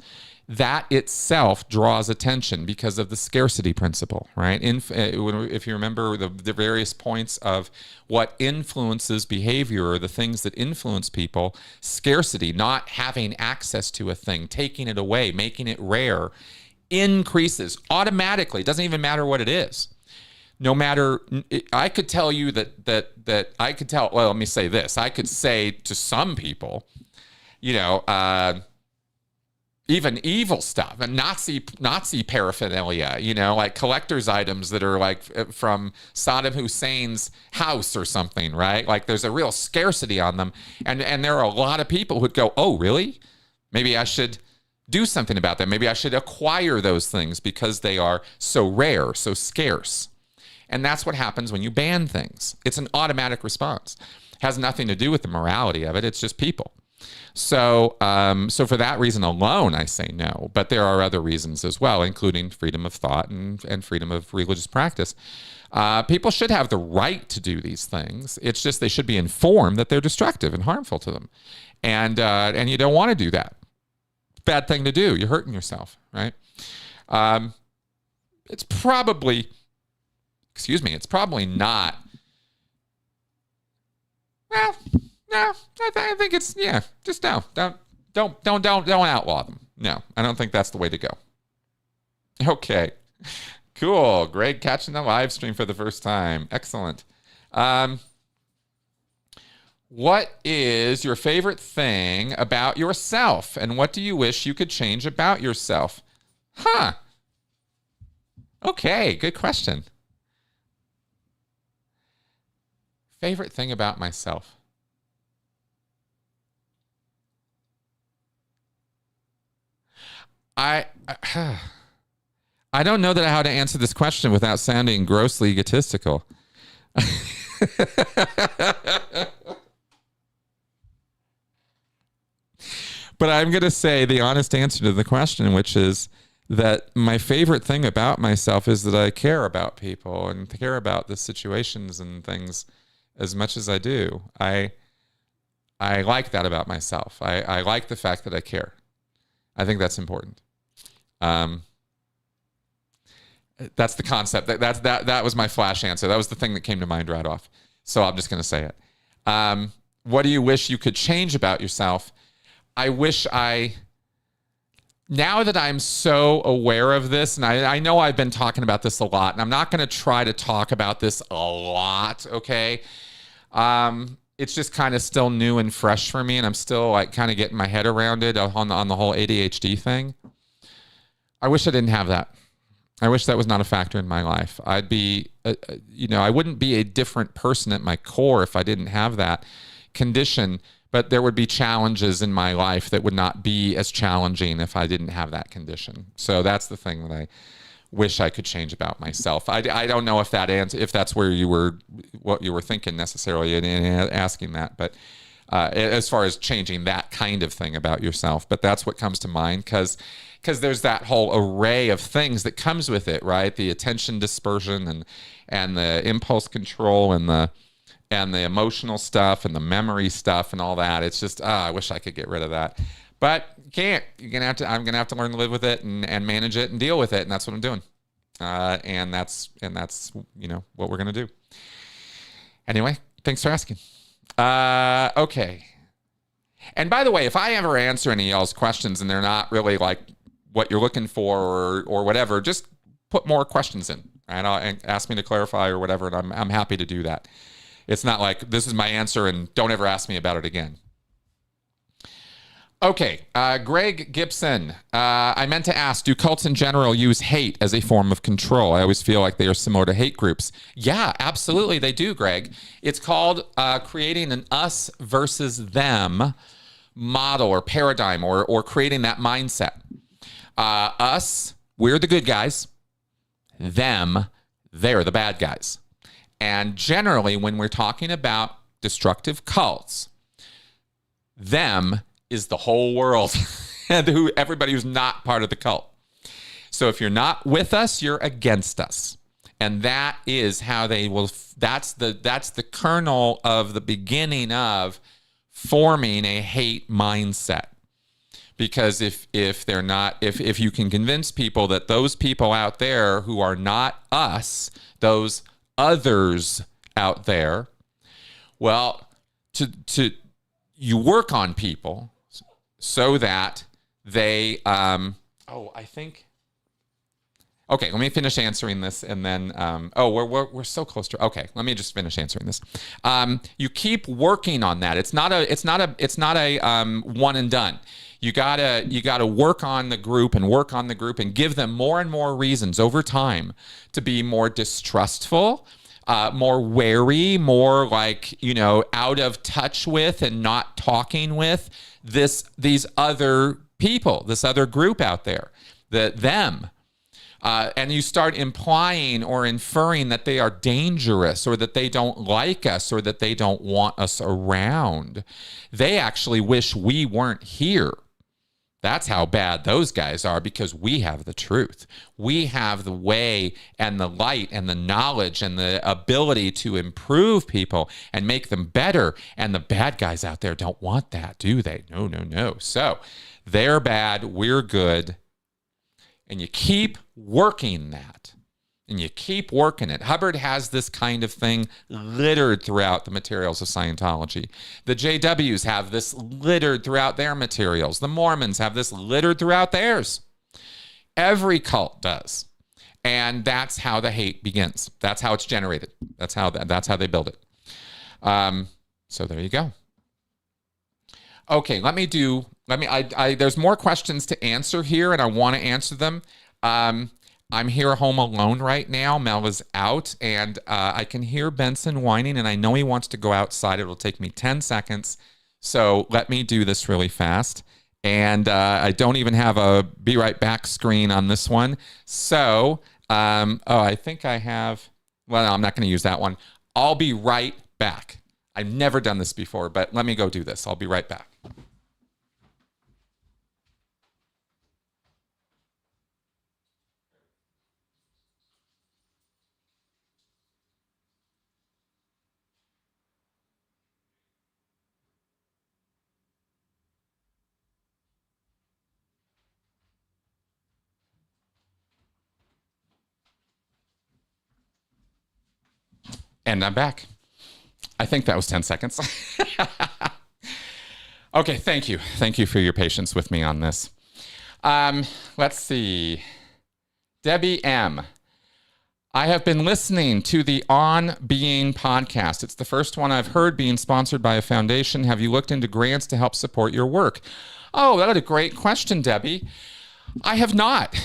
Speaker 1: that itself draws attention because of the scarcity principle, right? If you remember the various points of what influences behavior or the things that influence people, scarcity, not having access to a thing, taking it away, making it rare, increases automatically. It doesn't even matter what it is. No matter, I could tell you that I could tell, well, let me say this. I could say to some people, even evil stuff and Nazi paraphernalia, like collector's items that are like from Saddam Hussein's house or something, right? Like there's a real scarcity on them. And there are a lot of people who'd go, oh, really? Maybe I should do something about that. Maybe I should acquire those things because they are so rare, so scarce. And that's what happens when you ban things. It's an automatic response. It has nothing to do with the morality of it. It's just people. So for that reason alone, I say no. But there are other reasons as well, including freedom of thought and freedom of religious practice. People should have the right to do these things. It's just they should be informed that they're destructive and harmful to them. And you don't want to do that. Bad thing to do. You're hurting yourself, right? It's probably not. Well, no, I think it's, just no. Don't outlaw them. No, I don't think that's the way to go. Okay, cool. Greg catching the live stream for the first time. Excellent. What is your favorite thing about yourself, and what do you wish you could change about yourself? Huh. Okay, good question. Favorite thing about myself? I don't know how to answer this question without sounding grossly egotistical. But I'm going to say the honest answer to the question, which is that my favorite thing about myself is that I care about people and care about the situations and things as much as I do. I like that about myself. I like the fact that I care. I think that's important. That's the concept. That was my flash answer. That was the thing that came to mind right off. So I'm just going to say it. What do you wish you could change about yourself? I wish now that I'm so aware of this, and I know I've been talking about this a lot, and I'm not going to try to talk about this a lot, okay? It's just kind of still new and fresh for me, and I'm still like kind of getting my head around it on the whole ADHD thing. I wish I didn't have that. I wish that was not a factor in my life. I'd be, I wouldn't be a different person at my core if I didn't have that condition, but there would be challenges in my life that would not be as challenging if I didn't have that condition. So that's the thing that I wish I could change about myself. I don't know if that's where what you were thinking necessarily in asking that, but as far as changing that kind of thing about yourself. But that's what comes to mind, because there's that whole array of things that comes with it, right? The attention dispersion and the impulse control and the emotional stuff and the memory stuff and all that. It's just, I wish I could get rid of that. But you can't. I'm gonna have to learn to live with it and manage it and deal with it, and that's what I'm doing. And that's what we're gonna do. Anyway, thanks for asking. Okay. And by the way, if I ever answer any of y'all's questions and they're not really like what you're looking for or whatever, just put more questions in, right? And ask me to clarify or whatever, and I'm happy to do that. It's not like this is my answer and don't ever ask me about it again. Okay, Greg Gibson. I meant to ask, do cults in general use hate as a form of control? I always feel like they are similar to hate groups. Yeah, absolutely they do, Greg. It's called creating an us versus them model or paradigm or creating that mindset. Us, we're the good guys. Them, they're the bad guys. And generally, when we're talking about destructive cults, them is the whole world and everybody who's not part of the cult. So if you're not with us, you're against us. And that is how they will, that's the kernel of the beginning of forming a hate mindset. Because if they're not, if you can convince people that those people out there who are not us, those others out there, well, you work on people so that they, okay, let me finish answering this and then, we're so close to, okay, let me just finish answering this. You keep working on that. It's not a one and done. You gotta work on the group and give them more and more reasons over time to be more distrustful, more wary, more out of touch with and not talking with these other people, this other group out there, them. And you start implying or inferring that they are dangerous or that they don't like us or that they don't want us around. They actually wish we weren't here. That's how bad those guys are, because we have the truth. We have the way and the light and the knowledge and the ability to improve people and make them better. And the bad guys out there don't want that, do they? No. So they're bad, we're good. And you keep working that. And you keep working it. Hubbard has this kind of thing littered throughout the materials of Scientology. The JWs have this littered throughout their materials. The Mormons have this littered throughout theirs. Every cult does. And that's how the hate begins. That's how it's generated. That's how they build it. So there you go. Okay, there's more questions to answer here, and I want to answer them. I'm here home alone right now. Mel is out, and I can hear Benson whining, and I know he wants to go outside. It'll take me 10 seconds, so let me do this really fast. And I don't even have a be right back screen on this one. So, I think I have, well, no, I'm not going to use that one. I'll be right back. I've never done this before, but let me go do this. I'll be right back. And I'm back. I think that was 10 seconds. Okay, thank you. Thank you for your patience with me on this. Let's see. Debbie M. I have been listening to the On Being podcast. It's the first one I've heard being sponsored by a foundation. Have you looked into grants to help support your work? Oh, that was a great question, Debbie. I have not.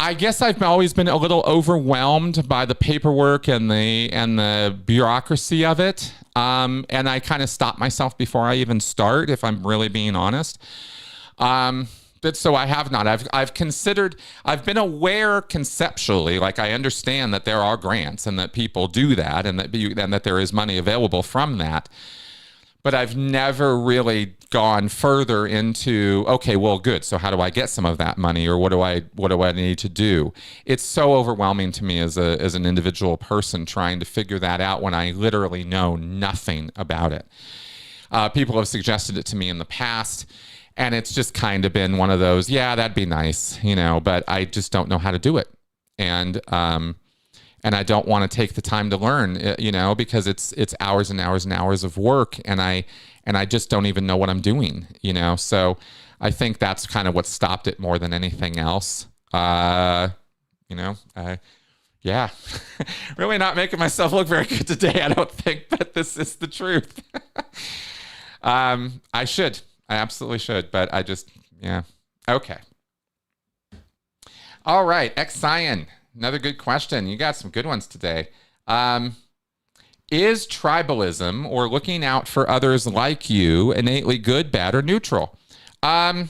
Speaker 1: I guess I've always been a little overwhelmed by the paperwork and the bureaucracy of it. And I kind of stop myself before I even start, if I'm really being honest. But so I have not. I've considered. I've been aware conceptually, like I understand that there are grants and that people do that, and that there is money available from that. But I've never really gone further into, okay, well, good. So how do I get some of that money, or what do I need to do? It's so overwhelming to me as an individual person trying to figure that out when I literally know nothing about it. People have suggested it to me in the past, and it's just kind of been one of those, yeah, that'd be nice, but I just don't know how to do it. And I don't want to take the time to learn, because it's hours and hours and hours of work, and I just don't even know what I'm doing, So I think that's kind of what stopped it more than anything else. Yeah, really not making myself look very good today, I don't think, but this is the truth. I absolutely should, but I just, yeah. Okay. All right, ex-Scion. Another good question. You got some good ones today. Is tribalism, or looking out for others like you, innately good, bad, or neutral? Let's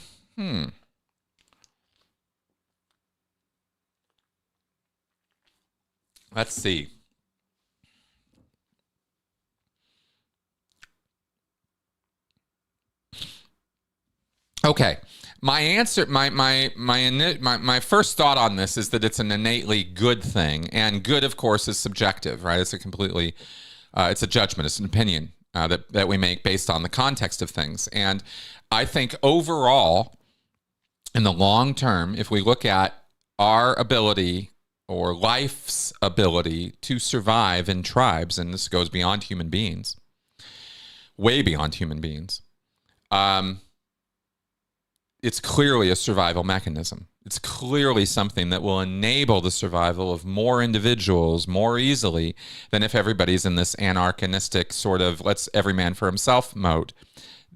Speaker 1: see. Okay. My answer, my first thought on this is that it's an innately good thing, and good, of course, is subjective, right? It's it's a judgment, it's an opinion that we make based on the context of things. And I think overall, in the long term, if we look at our ability or life's ability to survive in tribes, and this goes beyond human beings, way beyond human beings, it's clearly a survival mechanism. It's clearly something that will enable the survival of more individuals more easily than if everybody's in this anarchistic sort of let's every man for himself mode.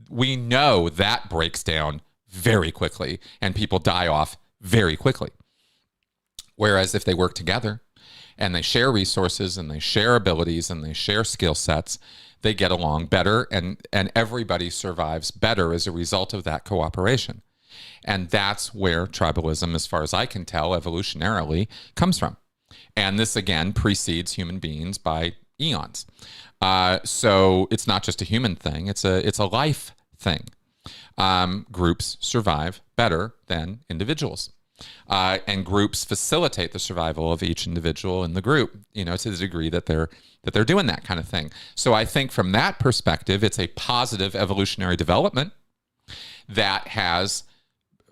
Speaker 1: We know that breaks down very quickly and people die off very quickly. Whereas if they work together and they share resources and they share abilities and they share skill sets, they get along better, and everybody survives better as a result of that cooperation. And that's where tribalism, as far as I can tell, evolutionarily comes from. And this, again, precedes human beings by eons. So it's not just a human thing, it's a life thing. Groups survive better than individuals. And groups facilitate the survival of each individual in the group, to the degree that they're doing that kind of thing. So I think from that perspective, it's a positive evolutionary development that has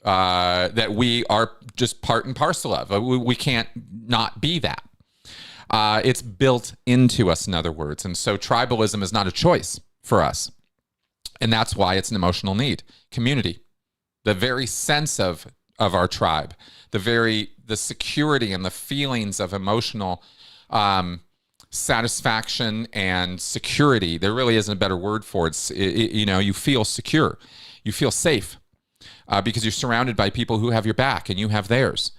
Speaker 1: that we are just part and parcel of. We can't not be that. It's built into us, in other words. And so tribalism is not a choice for us. And that's why it's an emotional need. Community, the very sense of our tribe, the security and the feelings of emotional satisfaction and security. There really isn't a better word for it. You feel secure, you feel safe because you're surrounded by people who have your back and you have theirs,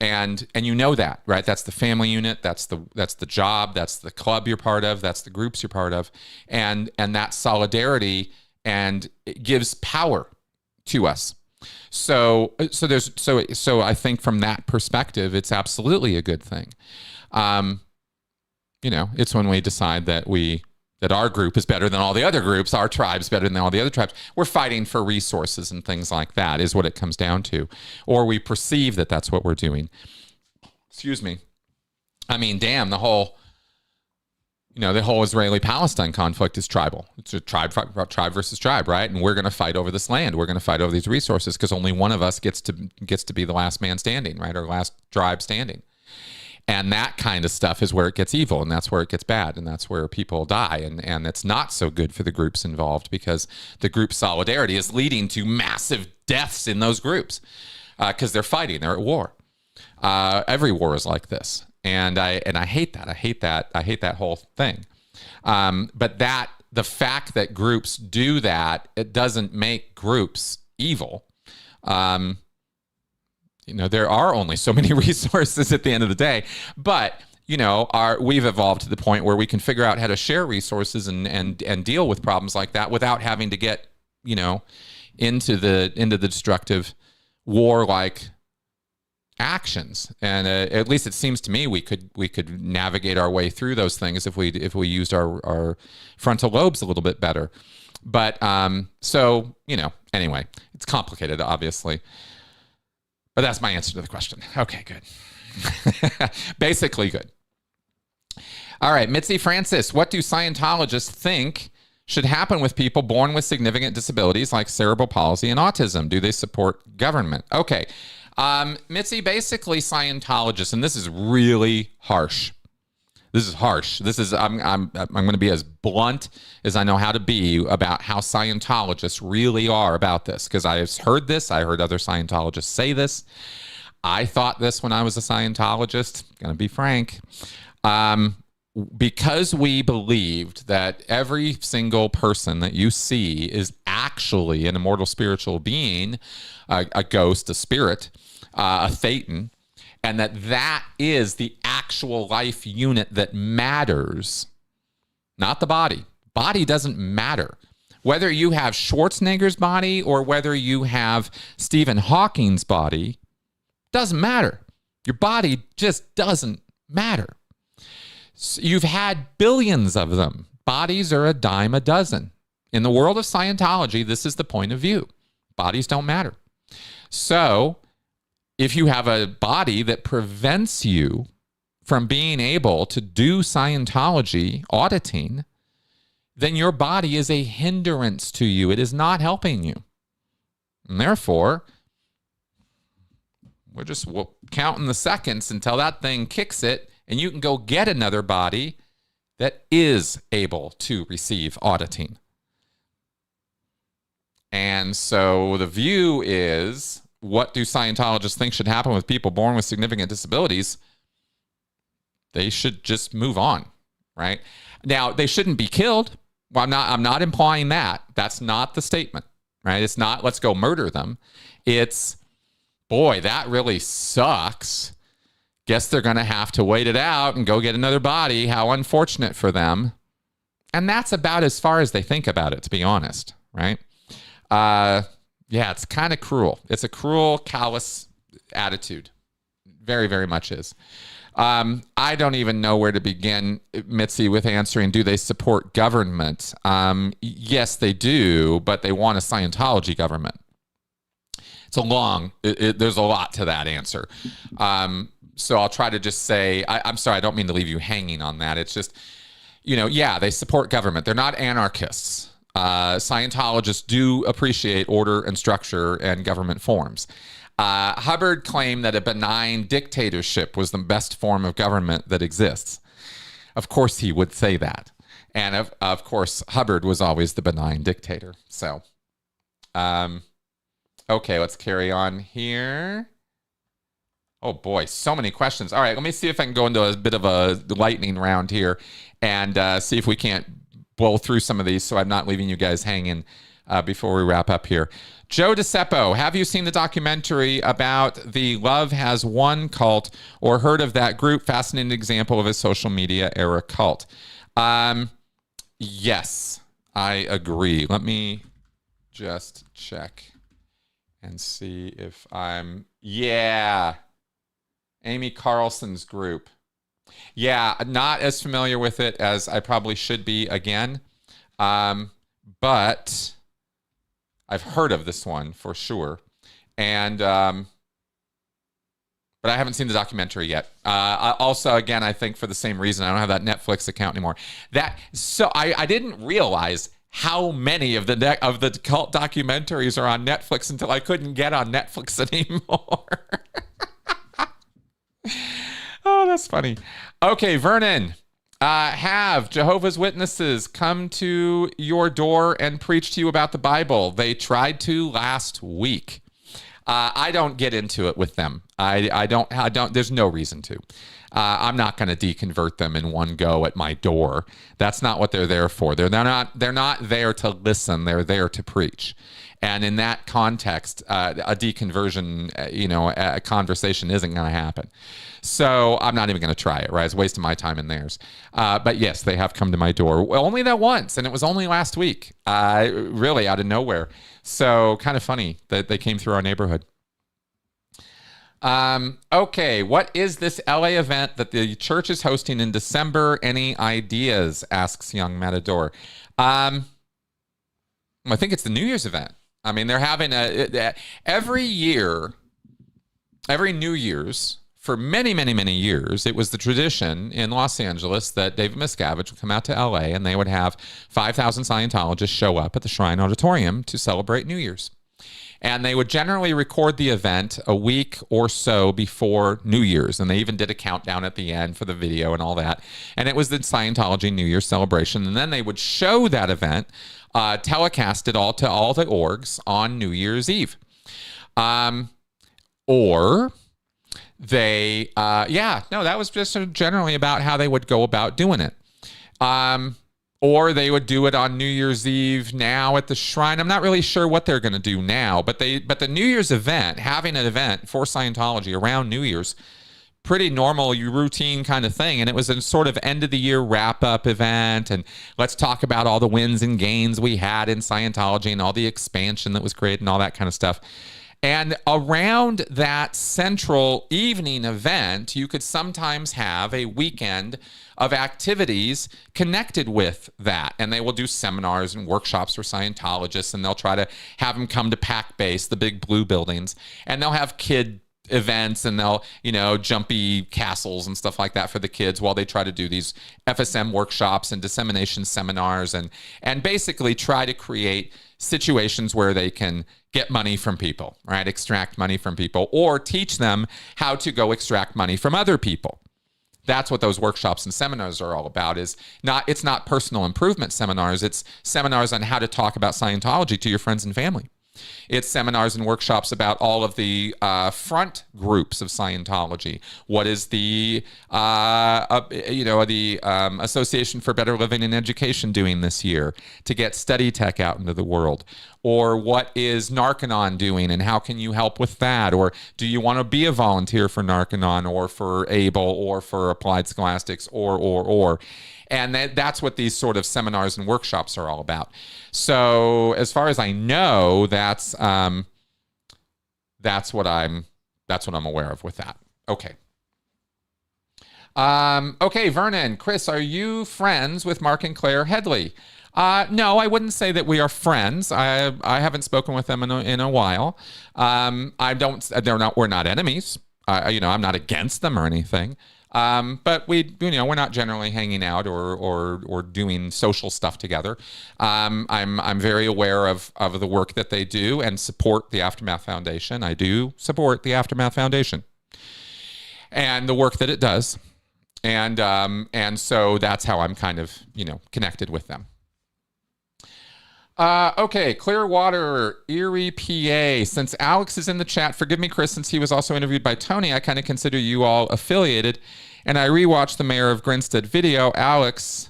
Speaker 1: and you know that, right? That's the family unit. That's the job. That's the club you're part of. That's the groups you're part of, and that solidarity and it gives power to us. So I think from that perspective, it's absolutely a good thing. It's when we decide that our group is better than all the other groups, our tribe's better than all the other tribes. We're fighting for resources and things like that is what it comes down to. Or we perceive that that's what we're doing. Excuse me. I mean, damn, the whole Israeli-Palestine conflict is tribal. It's a tribe versus tribe, right? And we're going to fight over this land. We're going to fight over these resources because only one of us gets to be the last man standing, right? Or last tribe standing. And that kind of stuff is where it gets evil, and that's where it gets bad, and that's where people die. And it's not so good for the groups involved because the group solidarity is leading to massive deaths in those groups because they're fighting. They're at war. Every war is like this. And I hate that. I hate that whole thing. But the fact that groups do that, it doesn't make groups evil. There are only so many resources at the end of the day, but we've evolved to the point where we can figure out how to share resources and deal with problems like that without having to get into the destructive warlike actions. And at least it seems to me we could navigate our way through those things if we used our frontal lobes a little bit better. But so, anyway, it's complicated, obviously. But that's my answer to the question. Okay, good. Basically good. All right, Mitzi Francis, what do Scientologists think should happen with people born with significant disabilities like cerebral palsy and autism? Do they support government? Okay. Mitzi, basically Scientologists, and this is really harsh. This is harsh. I'm going to be as blunt as I know how to be about how Scientologists really are about this, because I heard this. I heard other Scientologists say this. I thought this when I was a Scientologist. Going to be frank. Because we believed that every single person that you see is actually an immortal spiritual being, a ghost, a spirit, a thetan, and that is the actual life unit that matters, not the body. Body doesn't matter. Whether you have Schwarzenegger's body or whether you have Stephen Hawking's body, doesn't matter. Your body just doesn't matter. So you've had billions of them. Bodies are a dime a dozen. In the world of Scientology, this is the point of view. Bodies don't matter. So if you have a body that prevents you from being able to do Scientology auditing, then your body is a hindrance to you. It is not helping you. And therefore, we're just counting the seconds until that thing kicks it, and you can go get another body that is able to receive auditing. And so the view is, what do Scientologists think should happen with people born with significant disabilities? They should just move on, right? Now, they shouldn't be killed. Well, I'm not implying that. That's not the statement, right? It's not, let's go murder them. It's, boy, that really sucks. Guess they're going to have to wait it out and go get another body. How unfortunate for them. And that's about as far as they think about it, to be honest, right? Yeah, it's kind of cruel. It's a cruel, callous attitude. Very, very much is. I don't even know where to begin, Mitzi, with answering, do they support government? Yes, they do, but they want a Scientology government. It's a long, there's a lot to that answer. So I'll try to just say, I'm sorry, I don't mean to leave you hanging on that. It's just, yeah, they support government. They're not anarchists. Scientologists do appreciate order and structure and government forms. Hubbard claimed that a benign dictatorship was the best form of government that exists. Of course he would say that. And of course, Hubbard was always the benign dictator. So, okay, let's carry on here. Oh boy, so many questions. All right, let me see if I can go into a bit of a lightning round here and see if we can't blow through some of these so I'm not leaving you guys hanging before we wrap up here. Joe DeCeppo, have you seen the documentary about the Love Has Won cult or heard of that group? Fascinating example of a social media era cult. Yes, I agree. Let me just check and see if yeah. Amy Carlson's group. Yeah, not as familiar with it as I probably should be again. But I've heard of this one for sure. And, but I haven't seen the documentary yet. Also, again, I think for the same reason, I don't have that Netflix account anymore. So I didn't realize how many of the cult documentaries are on Netflix until I couldn't get on Netflix anymore. Oh, that's funny. Okay, Vernon, have Jehovah's Witnesses come to your door and preach to you about the Bible? They tried to last week. I don't get into it with them. I don't, there's no reason to. I'm not going to deconvert them in one go at my door. That's not what they're there for. They're not there to listen. They're there to preach. And in that context, a deconversion, a conversation isn't going to happen. So I'm not even going to try it, right? It's wasting my time and theirs. But yes, they have come to my door. Well, only that once, and it was only last week, really out of nowhere. So kind of funny that they came through our neighborhood. Okay, what is this LA event that the church is hosting in December? Any ideas? Asks young Matador. I think it's the New Year's event. I mean, they're having every year, every New Year's, for many, many, many years, it was the tradition in Los Angeles that David Miscavige would come out to LA and they would have 5,000 Scientologists show up at the Shrine Auditorium to celebrate New Year's. And they would generally record the event a week or so before New Year's. And they even did a countdown at the end for the video and all that. And it was the Scientology New Year's celebration. And then they would show that event, telecast it all to all the orgs on New Year's Eve. Or they, that was just generally about how they would go about doing it. Or they would do it on New Year's Eve now at the shrine. I'm not really sure what they're going to do now, but the New Year's event, having an event for Scientology around New Year's, pretty normal, routine kind of thing. And it was a sort of end of the year wrap up event. And let's talk about all the wins and gains we had in Scientology and all the expansion that was created and all that kind of stuff. And around that central evening event, you could sometimes have a weekend of activities connected with that. And they will do seminars and workshops for Scientologists, and they'll try to have them come to Pack Base, the big blue buildings, and they'll have kid events, and they'll, jumpy castles and stuff like that for the kids while they try to do these FSM workshops and dissemination seminars and basically try to create situations where they can get money from people, right? Extract money from people, or teach them how to go extract money from other people. That's what those workshops and seminars are all about. It's not personal improvement seminars. It's seminars on how to talk about Scientology to your friends and family. It's seminars and workshops about all of the front groups of Scientology. What is the Association for Better Living and Education doing this year to get study tech out into the world? Or what is Narconon doing and how can you help with that? Or do you want to be a volunteer for Narconon or for ABLE or for Applied Scholastics or? And that's what these sort of seminars and workshops are all about. So as far as I know, that's what I'm aware of with that. Okay. Okay, Vernon, Chris, are you friends with Mark and Claire Headley? No, I wouldn't say that we are friends. I haven't spoken with them in a while. We're not enemies. I'm not against them or anything. But we're not generally hanging out or doing social stuff together. I'm very aware of the work that they do and support the Aftermath Foundation. I do support the Aftermath Foundation and the work that it does. And so that's how I'm kind of, connected with them. Okay, Clearwater, Erie, PA. Since Alex is in the chat, forgive me, Chris, since he was also interviewed by Tony, I kind of consider you all affiliated. And I rewatched the Mayor of Grinstead video. Alex,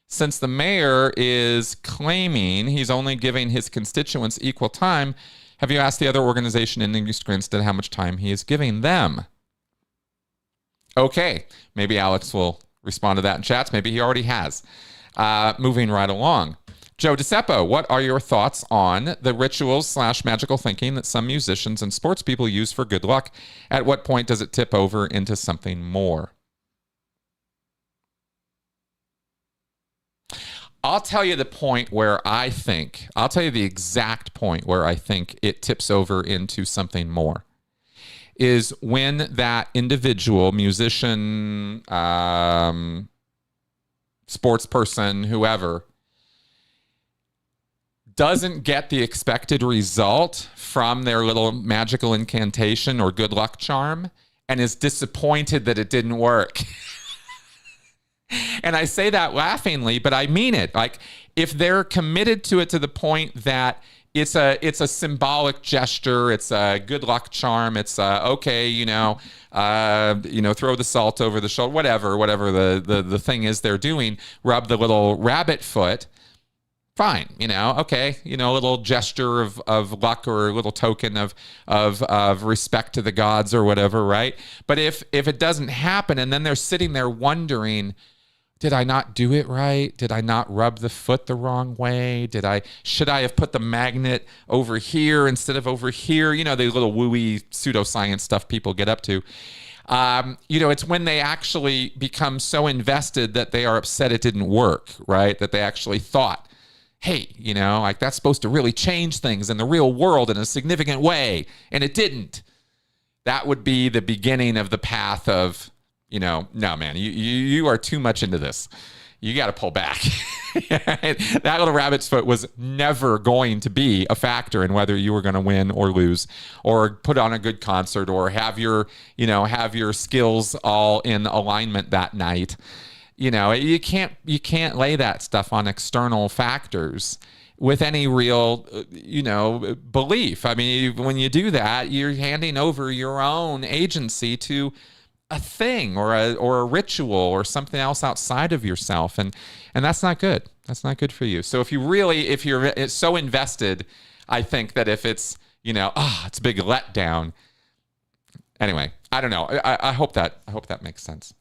Speaker 1: since the mayor is claiming he's only giving his constituents equal time, have you asked the other organization in East Grinstead how much time he is giving them? Okay, maybe Alex will respond to that in chats. Maybe he already has. Moving right along. Joe DiCeppo, what are your thoughts on the rituals/magical thinking that some musicians and sports people use for good luck? At what point does it tip over into something more? I'll tell you the exact point where I think it tips over into something more is when that individual, musician, sports person, whoever, doesn't get the expected result from their little magical incantation or good luck charm and is disappointed that it didn't work. And I say that laughingly, but I mean it. Like, if they're committed to it to the point that it's a symbolic gesture, it's a good luck charm, it's okay, throw the salt over the shoulder, whatever the thing is they're doing, rub the little rabbit foot. Fine, okay, a little gesture of luck or a little token of respect to the gods or whatever, right? But if it doesn't happen and then they're sitting there wondering, Did I not do it right? Did I not rub the foot the wrong way? Should I have put the magnet over here instead of over here? You know, the little wooey pseudoscience stuff people get up to. It's when they actually become so invested that they are upset it didn't work, right? That they actually thought, hey, like that's supposed to really change things in the real world in a significant way, and it didn't. That would be the beginning of the path of, no, man, you are too much into this. You got to pull back. That little rabbit's foot was never going to be a factor in whether you were going to win or lose, or put on a good concert, or have your skills all in alignment that night. You can't lay that stuff on external factors with any real, belief. I mean, when you do that, you're handing over your own agency to a thing or a ritual or something else outside of yourself. And that's not good. That's not good for you. So if you're so invested, I think that if it's, it's a big letdown. Anyway, I don't know. I hope that makes sense.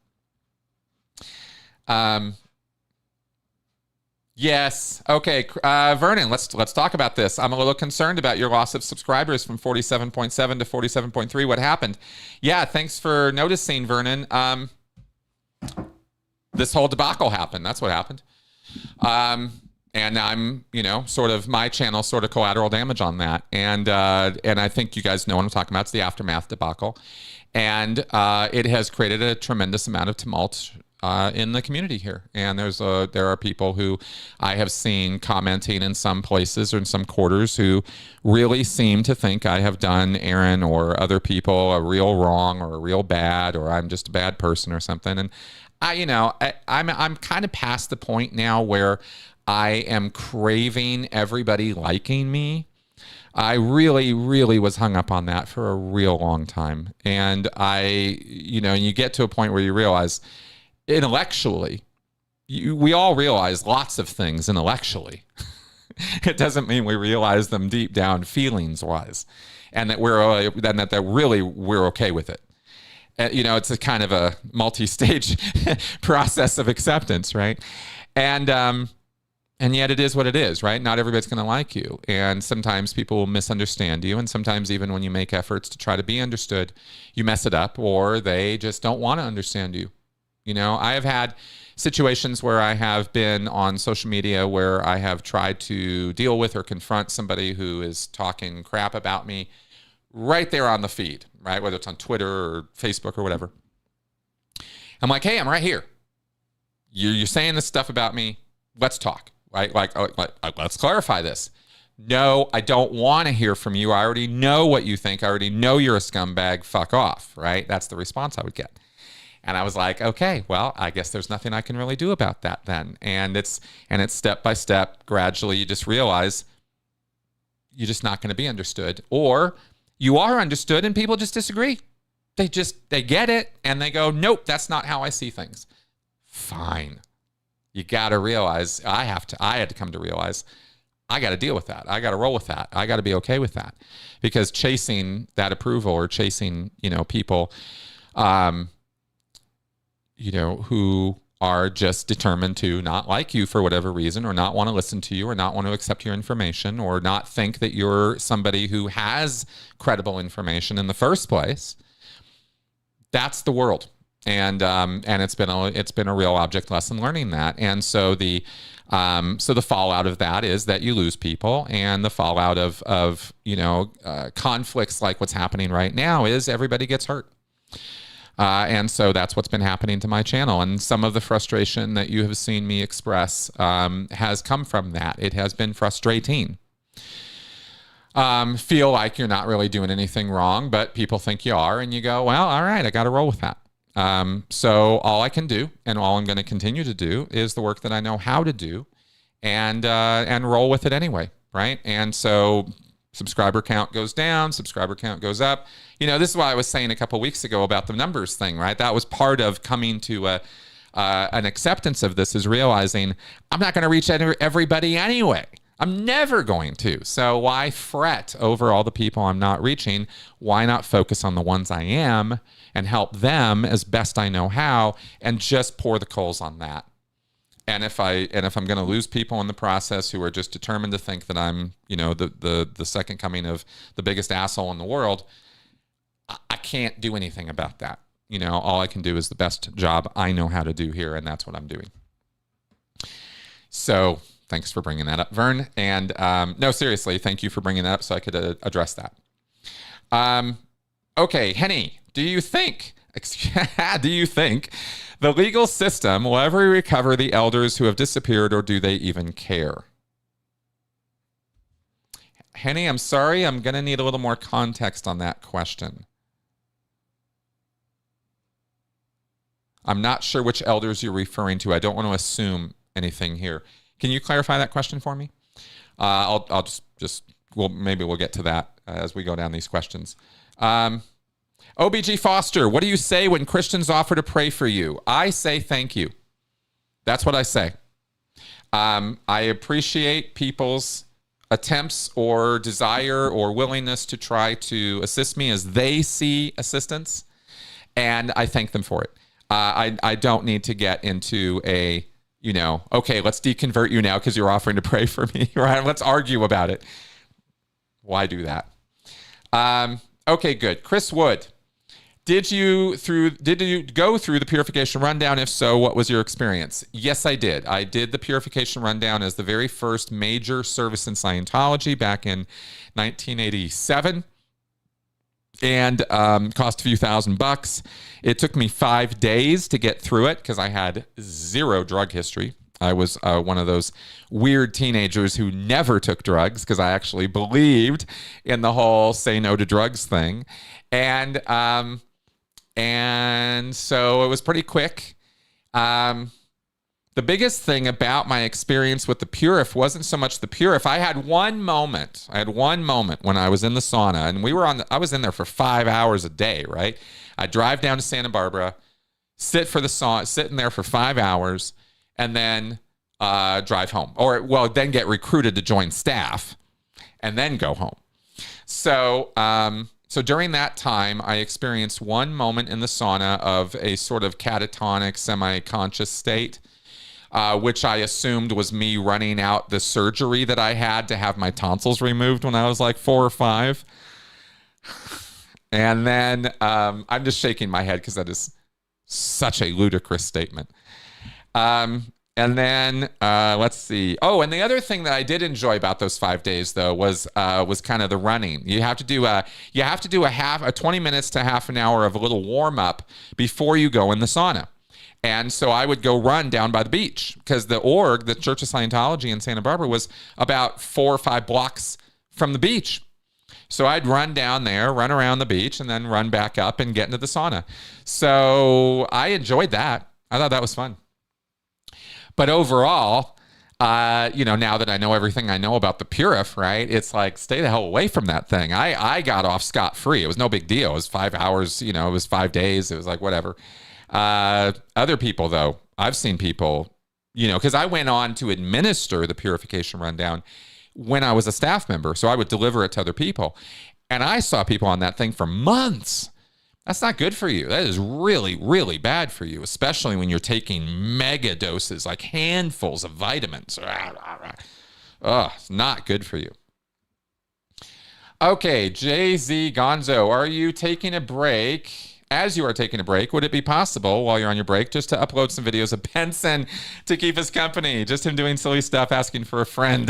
Speaker 1: Yes. Okay. Vernon, let's talk about this. I'm a little concerned about your loss of subscribers from 47.7 to 47.3. What happened? Yeah. Thanks for noticing, Vernon. This whole debacle happened. That's what happened. And I'm, sort of my channel, sort of collateral damage on that. And I think you guys know what I'm talking about. It's the aftermath debacle. And it has created a tremendous amount of tumult in the community here. And there are people who I have seen commenting in some places or in some quarters who really seem to think I have done Aaron or other people a real wrong or a real bad, or I'm just a bad person or something. And I'm kind of past the point now where I am craving everybody liking me. I really, really was hung up on that for a real long time. And you get to a point where you realize intellectually, we all realize lots of things intellectually. It doesn't mean we realize them deep down feelings wise, and that we're okay with it. It's a kind of a multi-stage process of acceptance, right? And yet it is what it is, right? Not everybody's going to like you. And sometimes people will misunderstand you. And sometimes even when you make efforts to try to be understood, you mess it up, or they just don't want to understand you. I have had situations where I have been on social media where I have tried to deal with or confront somebody who is talking crap about me right there on the feed, right? Whether it's on Twitter or Facebook or whatever. I'm like, hey, I'm right here. You're saying this stuff about me. Let's talk, right? Like, let's clarify this. No, I don't want to hear from you. I already know what you think. I already know you're a scumbag. Fuck off, right? That's the response I would get. And I was like, okay, well, I guess there's nothing I can really do about that then. And it's step by step, gradually, you just realize you're just not going to be understood. Or you are understood and people just disagree. They get it and they go, nope, that's not how I see things. Fine. You got to realize, I had to come to realize, I got to deal with that. I got to roll with that. I got to be okay with that. Because chasing that approval or chasing, people, who are just determined to not like you for whatever reason, or not want to listen to you, or not want to accept your information, or not think that you're somebody who has credible information in the first place. That's the world. And it's been a real object lesson learning that. And so the fallout of that is that you lose people, and the fallout of conflicts like what's happening right now is everybody gets hurt. And so that's what's been happening to my channel. And some of the frustration that you have seen me express has come from that. It has been frustrating. Feel like you're not really doing anything wrong, but people think you are. And you go, well, all right, I got to roll with that. So all I can do, and all I'm going to continue to do, is the work that I know how to do, and roll with it anyway, right? And so subscriber count goes down, subscriber count goes up. This is what I was saying a couple of weeks ago about the numbers thing, right? That was part of coming to an acceptance of this, is realizing I'm not going to reach everybody anyway. I'm never going to. So why fret over all the people I'm not reaching? Why not focus on the ones I am and help them as best I know how, and just pour the coals on that? And if I'm going to lose people in the process who are just determined to think that I'm, the second coming of the biggest asshole in the world, I can't do anything about that. All I can do is the best job I know how to do here, and that's what I'm doing. So thanks for bringing that up, Vern. And no, seriously, thank you for bringing that up so I could address that. Okay, Henny, do you think the legal system will ever recover the elders who have disappeared, or do they even care? Henny, I'm sorry, I'm going to need a little more context on that question. I'm not sure which elders you're referring to. I don't want to assume anything here. Can you clarify that question for me? I'll maybe we'll get to that as we go down these questions. OBG Foster, what do you say when Christians offer to pray for you? I say thank you. That's what I say. I appreciate people's attempts or desire or willingness to try to assist me as they see assistance, and I thank them for it. I don't need to get into okay, let's deconvert you now because you're offering to pray for me, right? Let's argue about it. Why do that? Okay, good. Chris Wood, did you go through the Purification Rundown? If so, what was your experience? Yes, I did. I did the Purification Rundown as the very first major service in Scientology back in 1987. And cost a few $1,000s. It took me 5 days to get through it because I had zero drug history. I was one of those weird teenagers who never took drugs because I actually believed in the whole say no to drugs thing. And so it was pretty quick. The biggest thing about my experience with the Purif wasn't so much the Purif. I had one moment when I was in the sauna, and I was in there for 5 hours a day, right? I'd drive down to Santa Barbara, sit in there for 5 hours, and then drive home. Then get recruited to join staff, and then go home. So during that time, I experienced one moment in the sauna of a sort of catatonic, semi-conscious state, which I assumed was me running out the surgery that I had to have my tonsils removed when I was like 4 or 5. And then I'm just shaking my head because that is such a ludicrous statement. And then let's see. Oh, and the other thing that I did enjoy about those 5 days, though, was kind of the running. You have to do a 20 minutes to half an hour of a little warm up before you go in the sauna. And so I would go run down by the beach because the Church of Scientology in Santa Barbara, was about 4 or 5 blocks from the beach. So I'd run down there, run around the beach, and then run back up and get into the sauna. So I enjoyed that. I thought that was fun. But overall, now that I know everything I know about the Purif, right, it's like, stay the hell away from that thing. I got off scot-free. It was no big deal. It was 5 hours, it was 5 days. It was like, whatever. Other people, though, I've seen people, because I went on to administer the Purification Rundown when I was a staff member. So I would deliver it to other people. And I saw people on that thing for months. That's not good for you. That is really, really bad for you, especially when you're taking mega doses, like handfuls of vitamins. It's not good for you. Okay, JZ Gonzo, are you taking a break? As you are taking a break, would it be possible while you're on your break just to upload some videos of Benson to keep us company? Just him doing silly stuff, asking for a friend.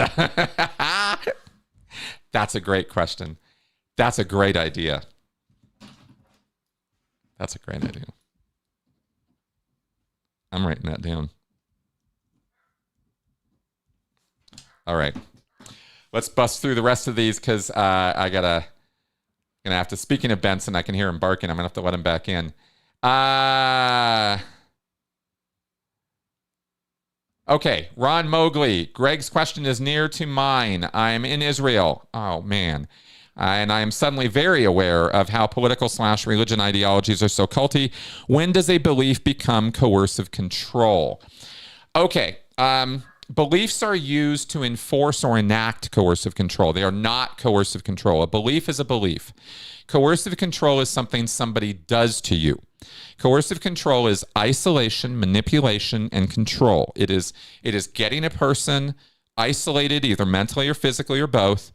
Speaker 1: That's a great question. That's a great idea. That's a great idea. I'm writing that down. All right. Let's bust through the rest of these because gonna have to, speaking of Benson, I can hear him barking. I'm gonna have to let him back in. Okay, Ron Mowgli. Greg's question is near to mine. I'm in Israel. Oh, man. And I am suddenly very aware of how political/religion ideologies are so culty. When does a belief become coercive control? Okay, Beliefs are used to enforce or enact coercive control. They are not coercive control. A belief is a belief. Coercive control is something somebody does to you. Coercive control is isolation, manipulation, and control. It is getting a person isolated, either mentally or physically or both,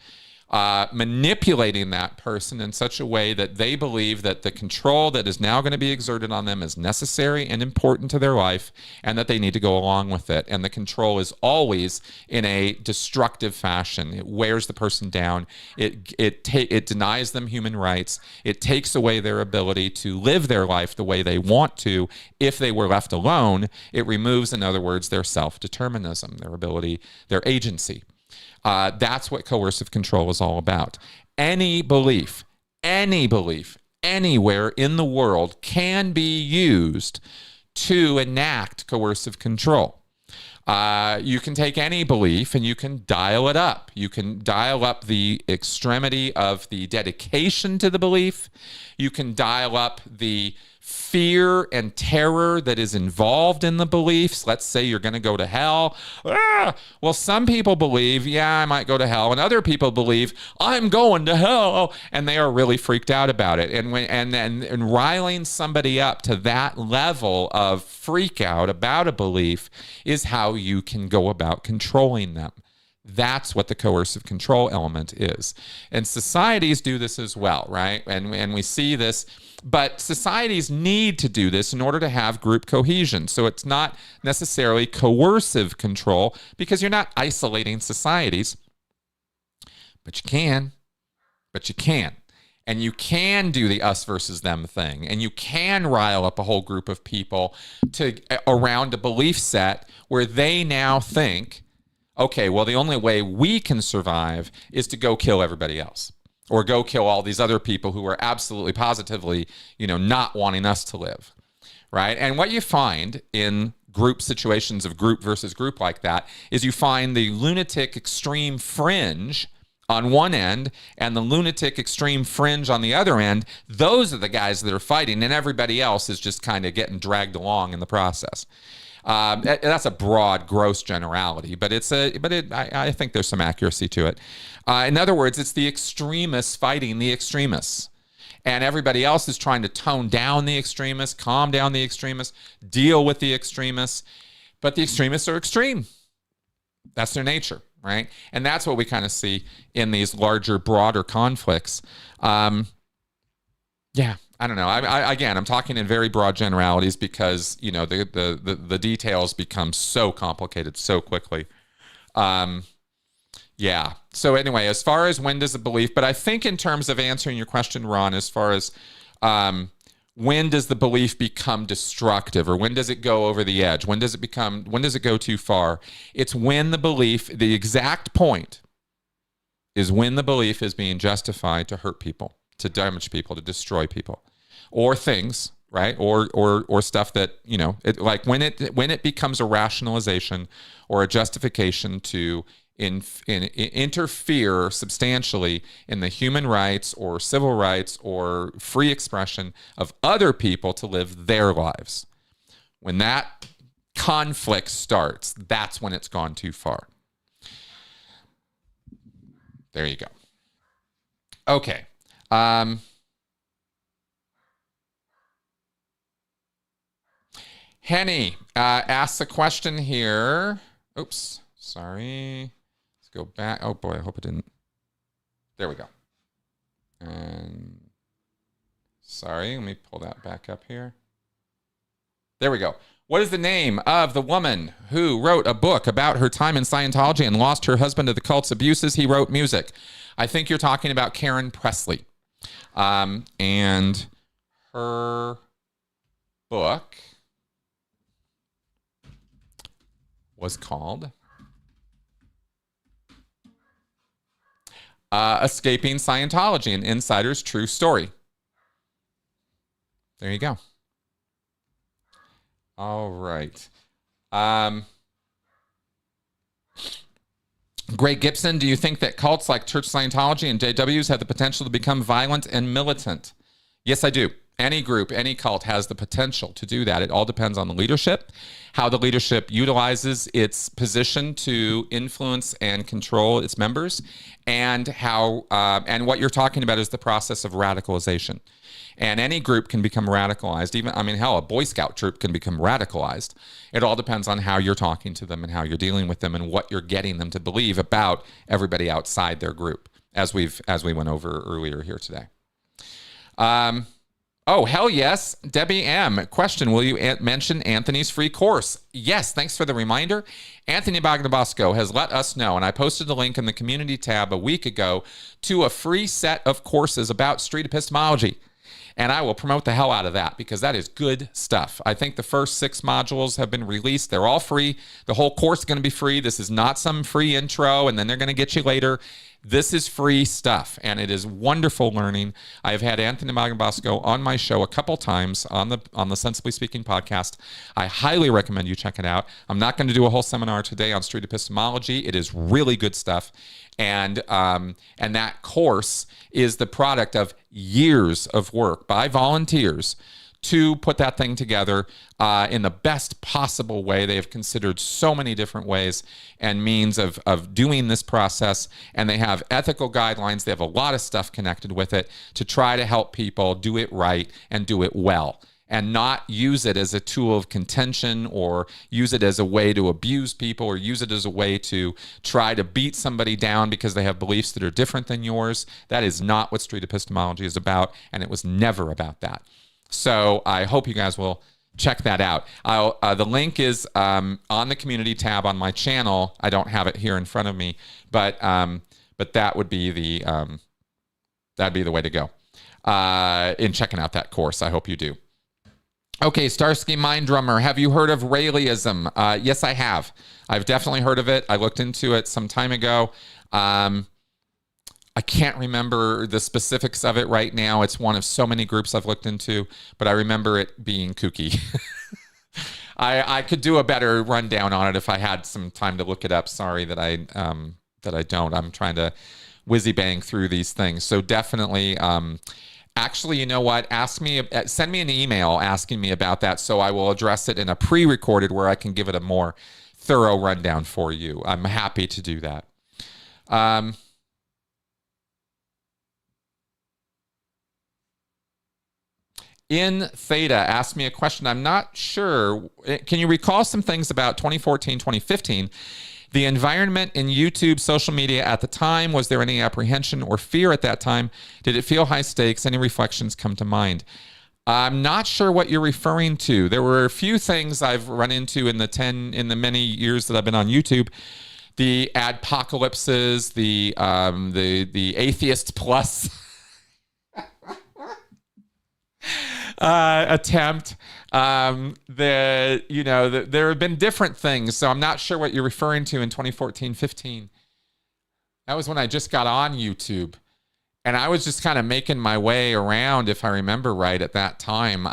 Speaker 1: manipulating that person in such a way that they believe that the control that is now going to be exerted on them is necessary and important to their life, and that they need to go along with it. And the control is always in a destructive fashion. It wears the person down. It denies them human rights. It takes away their ability to live their life the way they want to if they were left alone. It removes, in other words, their self-determinism, their ability, their agency. That's what coercive control is all about. Any belief anywhere in the world can be used to enact coercive control. You can take any belief and you can dial it up. You can dial up the extremity of the dedication to the belief. You can dial up the fear and terror that is involved in the beliefs. Let's say you're going to go to hell. Well, some people believe, yeah, I might go to hell, and other people believe I'm going to hell, and they are really freaked out about it. And riling somebody up to that level of freak out about a belief is how you can go about controlling them. That's what the coercive control element is. And societies do this as well, right? And we see this, but societies need to do this in order to have group cohesion. So it's not necessarily coercive control, because you're not isolating societies, but you can. And you can do the us versus them thing. And you can rile up a whole group of people around a belief set where they now think, okay, well, the only way we can survive is to go kill everybody else, or go kill all these other people who are absolutely positively, not wanting us to live, right? And what you find in group situations of group versus group like that is you find the lunatic extreme fringe on one end and the lunatic extreme fringe on the other end. Those are the guys that are fighting, and everybody else is just kind of getting dragged along in the process. That's a broad, gross generality, but I think there's some accuracy to it. In other words, it's the extremists fighting the extremists, and everybody else is trying to tone down the extremists, calm down the extremists, deal with the extremists, but the extremists are extreme. That's their nature, right? And that's what we kind of see in these larger, broader conflicts. Yeah. I don't know. I'm talking in very broad generalities because, the details become so complicated so quickly. Yeah. So anyway, as far as when does a belief, but I think in terms of answering your question, Ron, as far as when does the belief become destructive, or when does it go over the edge? When does it go too far? It's when the exact point is when the belief is being justified to hurt people, to damage people, to destroy people, or things, right? Or stuff that, like when it becomes a rationalization or a justification to interfere substantially in the human rights or civil rights or free expression of other people to live their lives. When that conflict starts, that's when it's gone too far. There you go. Okay. Henny asks a question here. Oops, sorry. Let's go back. Oh boy, I hope it didn't. There we go. And sorry, let me pull that back up here. There we go. What is the name of the woman who wrote a book about her time in Scientology and lost her husband to the cult's abuses? He wrote music. I think you're talking about Karen Pressley. And her book was called Escaping Scientology, an Insider's True Story. There you go. All right. Greg Gibson, do you think that cults like Church Scientology and JWs have the potential to become violent and militant? Yes, I do. Any group, any cult has the potential to do that. It all depends on the leadership, how the leadership utilizes its position to influence and control its members, and how and what you're talking about is the process of radicalization. And any group can become radicalized. Even, I mean, hell, a Boy Scout troop can become radicalized. It all depends on how you're talking to them and how you're dealing with them and what you're getting them to believe about everybody outside their group, as we went over earlier here today. Oh, hell yes. Debbie M. Question, will you mention Anthony's free course? Yes, thanks for the reminder. Anthony Bagnabosco has let us know, and I posted a link in the community tab a week ago to a free set of courses about street epistemology. And I will promote the hell out of that because that is good stuff. I think the first 6 modules have been released. They're all free. The whole course is going to be free. This is not some free intro and then they're going to get you later. This is free stuff, and it is wonderful learning. I have had Anthony Magnabosco on my show a couple times on the Sensibly Speaking podcast. I highly recommend you check it out. I'm not going to do a whole seminar today on street epistemology. It is really good stuff, and that course is the product of years of work by volunteers to put that thing together in the best possible way. They have considered so many different ways and means of doing this process, and they have ethical guidelines. They have a lot of stuff connected with it to try to help people do it right and do it well, and not use it as a tool of contention or use it as a way to abuse people or use it as a way to try to beat somebody down because they have beliefs that are different than yours. That is not what street epistemology is about, and it was never about that. So I hope you guys will check that out. The link is on the community tab on my channel. I don't have it here in front of me, but that would be that'd be the way to go in checking out that course. I hope you do. Okay, Starsky Mind Drummer, have you heard of Radicalism? Yes, I have. I've definitely heard of it. I looked into it some time ago. I can't remember the specifics of it right now. It's one of so many groups I've looked into, but I remember it being kooky. I could do a better rundown on it if I had some time to look it up. Sorry that I don't. I'm trying to whizzy bang through these things. So definitely, actually, you know what? Send me an email asking me about that, so I will address it in a pre-recorded where I can give it a more thorough rundown for you. I'm happy to do that. In Theta asked me a question. I'm not sure. Can you recall some things about 2014, 2015? The environment in YouTube, social media at the time, was there any apprehension or fear at that time? Did it feel high stakes? Any reflections come to mind? I'm not sure what you're referring to. There were a few things I've run into in the many years that I've been on YouTube. The adpocalypses, the atheist plus attempt. There have been different things, so I'm not sure what you're referring to in 2014, 15. That was when I just got on YouTube, and I was just kind of making my way around, if I remember right, at that time.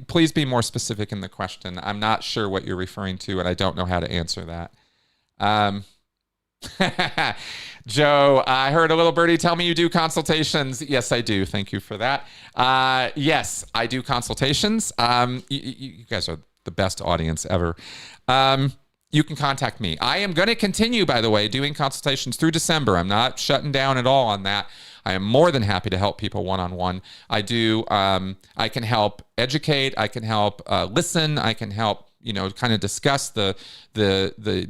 Speaker 1: Please be more specific in the question. I'm not sure what you're referring to, and I don't know how to answer that. Joe, I heard a little birdie tell me you do consultations. Yes, I do. Thank you for that. Yes, I do consultations. You guys are the best audience ever. You can contact me. I am going to continue, by the way, doing consultations through December. I'm not shutting down at all on that. I am more than happy to help people one-on-one. I can help educate. I can help listen. I can help kind of discuss the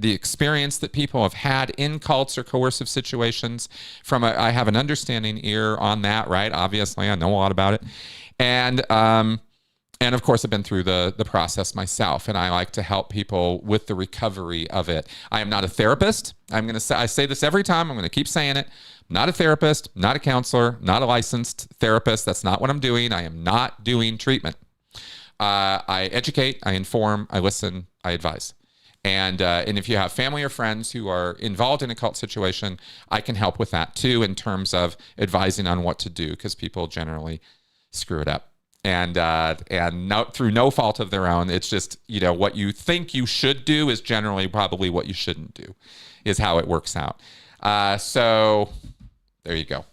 Speaker 1: experience that people have had in cults or coercive situations. I have an understanding ear on that, right? Obviously, I know a lot about it, and of course, I've been through the process myself, and I like to help people with the recovery of it. I am not a therapist. I say this every time. I'm going to keep saying it. I'm not a therapist, not a counselor, not a licensed therapist. That's not what I'm doing. I am not doing treatment. I educate, I inform, I listen, I advise. And if you have family or friends who are involved in a cult situation, I can help with that too, in terms of advising on what to do, because people generally screw it up. And through no fault of their own. It's just, what you think you should do is generally probably what you shouldn't do, is how it works out. So there you go.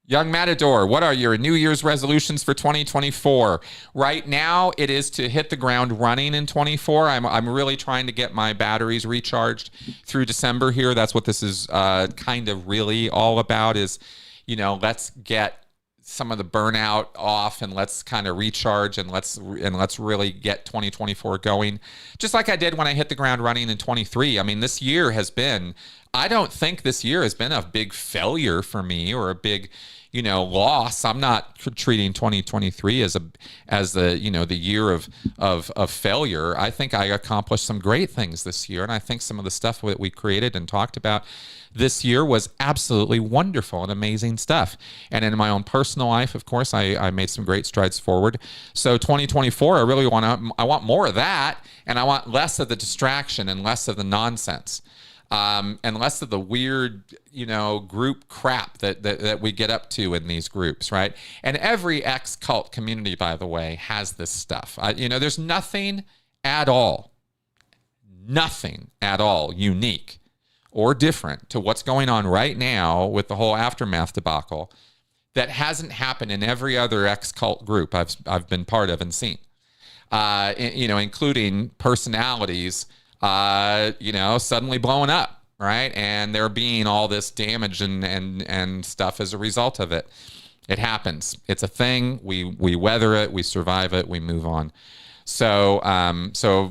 Speaker 1: Young Matador, what are your New Year's resolutions for 2024? Right now, it is to hit the ground running in 24. I'm really trying to get my batteries recharged through December here. That's what this is kind of really all about is, let's get some of the burnout off and let's kind of recharge and let's really get 2024 going. Just like I did when I hit the ground running in 23. I mean, I don't think this year has been a big failure for me or a big, loss. I'm not treating 2023 as the year of failure. I think I accomplished some great things this year. And I think some of the stuff that we created and talked about this year was absolutely wonderful and amazing stuff. And in my own personal life, of course, I made some great strides forward. So 2024, I want more of that. And I want less of the distraction and less of the nonsense. And less of the weird, group crap that we get up to in these groups, right? And every ex-cult community, by the way, has this stuff. There's nothing at all unique or different to what's going on right now with the whole Aftermath debacle that hasn't happened in every other ex-cult group I've been part of and seen, including personalities suddenly blowing up, right? And there being all this damage and stuff as a result of it. It happens. It's a thing. We weather it. We survive it. We move on. So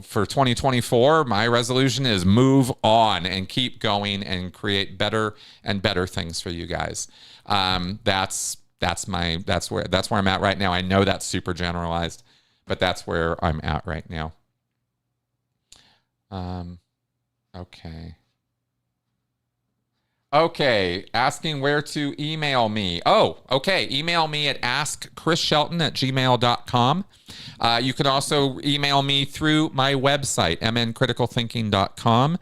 Speaker 1: for 2024, my resolution is move on and keep going and create better and better things for you guys. That's where I'm at right now. I know that's super generalized, but that's where I'm at right now. Okay. Asking where to email me. Oh, okay. Email me at askchrisshelton@gmail.com. You can also email me through my website, mncriticalthinking.com.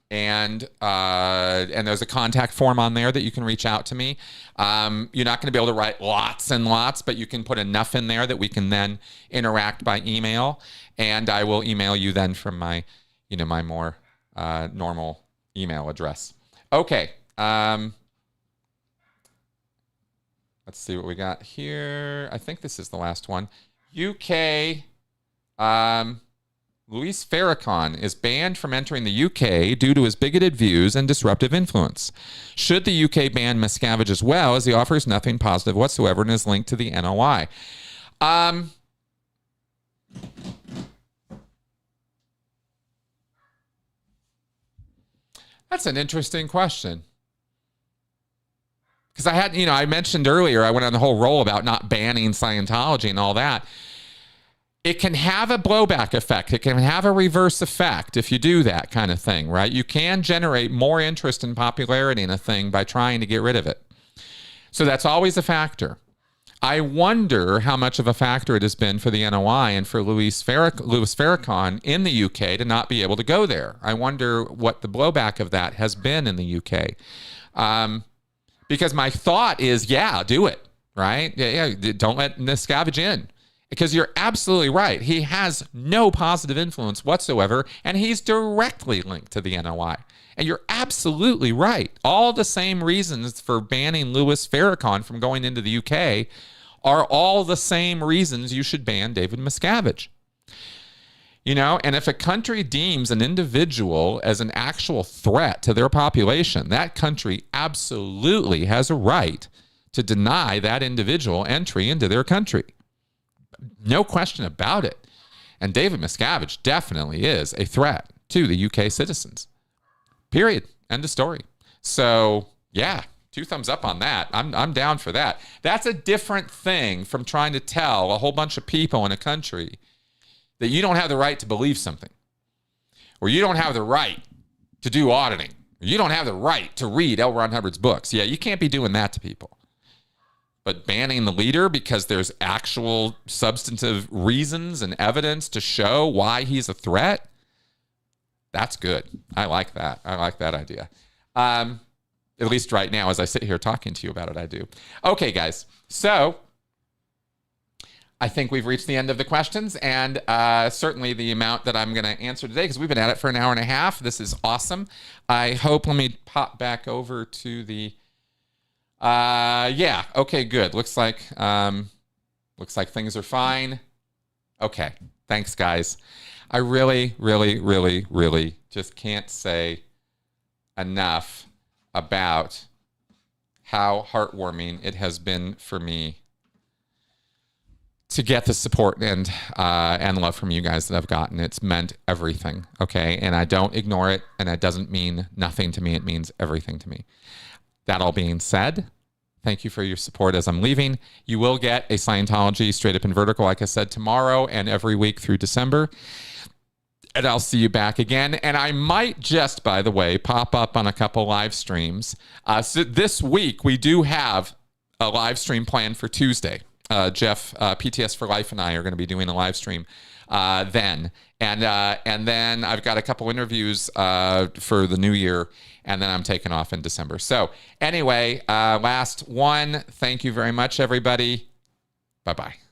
Speaker 1: And there's a contact form on there that you can reach out to me. You're not going to be able to write lots and lots, but you can put enough in there that we can then interact by email. And I will email you then from my more normal email address. Okay. Let's see what we got here. I think this is the last one. UK. Louis Farrakhan is banned from entering the UK due to his bigoted views and disruptive influence. Should the UK ban Miscavige as well, as he offers nothing positive whatsoever and is linked to the NOI? That's an interesting question. Because I mentioned earlier, I went on the whole roll about not banning Scientology and all that. It can have a blowback effect. It can have a reverse effect if you do that kind of thing, right? You can generate more interest and popularity in a thing by trying to get rid of it. So that's always a factor. I wonder how much of a factor it has been for the NOI and for Louis Farrakhan in the UK to not be able to go there. I wonder what the blowback of that has been in the UK. Because my thought is, yeah, do it, right? Yeah, don't let Miscavige in. Because you're absolutely right. He has no positive influence whatsoever, and he's directly linked to the NOI. And you're absolutely right. All the same reasons for banning Louis Farrakhan from going into the UK are all the same reasons you should ban David Miscavige. And if a country deems an individual as an actual threat to their population, that country absolutely has a right to deny that individual entry into their country. No question about it. And David Miscavige definitely is a threat to the UK citizens. Period. End of story. So, yeah, 2 thumbs up on that. I'm down for that. That's a different thing from trying to tell a whole bunch of people in a country that you don't have the right to believe something, or you don't have the right to do auditing, or you don't have the right to read L. Ron Hubbard's books. Yeah, you can't be doing that to people. But banning the leader because there's actual substantive reasons and evidence to show why he's a threat, that's good. I like that. I like that idea. At least right now, as I sit here talking to you about it, I do. Okay, guys. So I think we've reached the end of the questions, and certainly the amount that I'm going to answer today, because we've been at it for an hour and a half. This is awesome. I hope, let me pop back over to the Yeah. Okay, good. Looks like things are fine. Okay. Thanks, guys. I really, really, really, really just can't say enough about how heartwarming it has been for me to get the support and love from you guys that I've gotten. It's meant everything, okay? And I don't ignore it, and it doesn't mean nothing to me. It means everything to me. That all being said, thank you for your support as I'm leaving. You will get a Scientology Straight Up and Vertical, like I said, tomorrow and every week through December. And I'll see you back again. And I might just, by the way, pop up on a couple live streams. So this week, we do have a live stream planned for Tuesday. Jeff, PTS for Life, and I are going to be doing a live stream then. And then I've got a couple interviews for the new year, and then I'm taking off in December. So anyway, last one. Thank you very much, everybody. Bye-bye.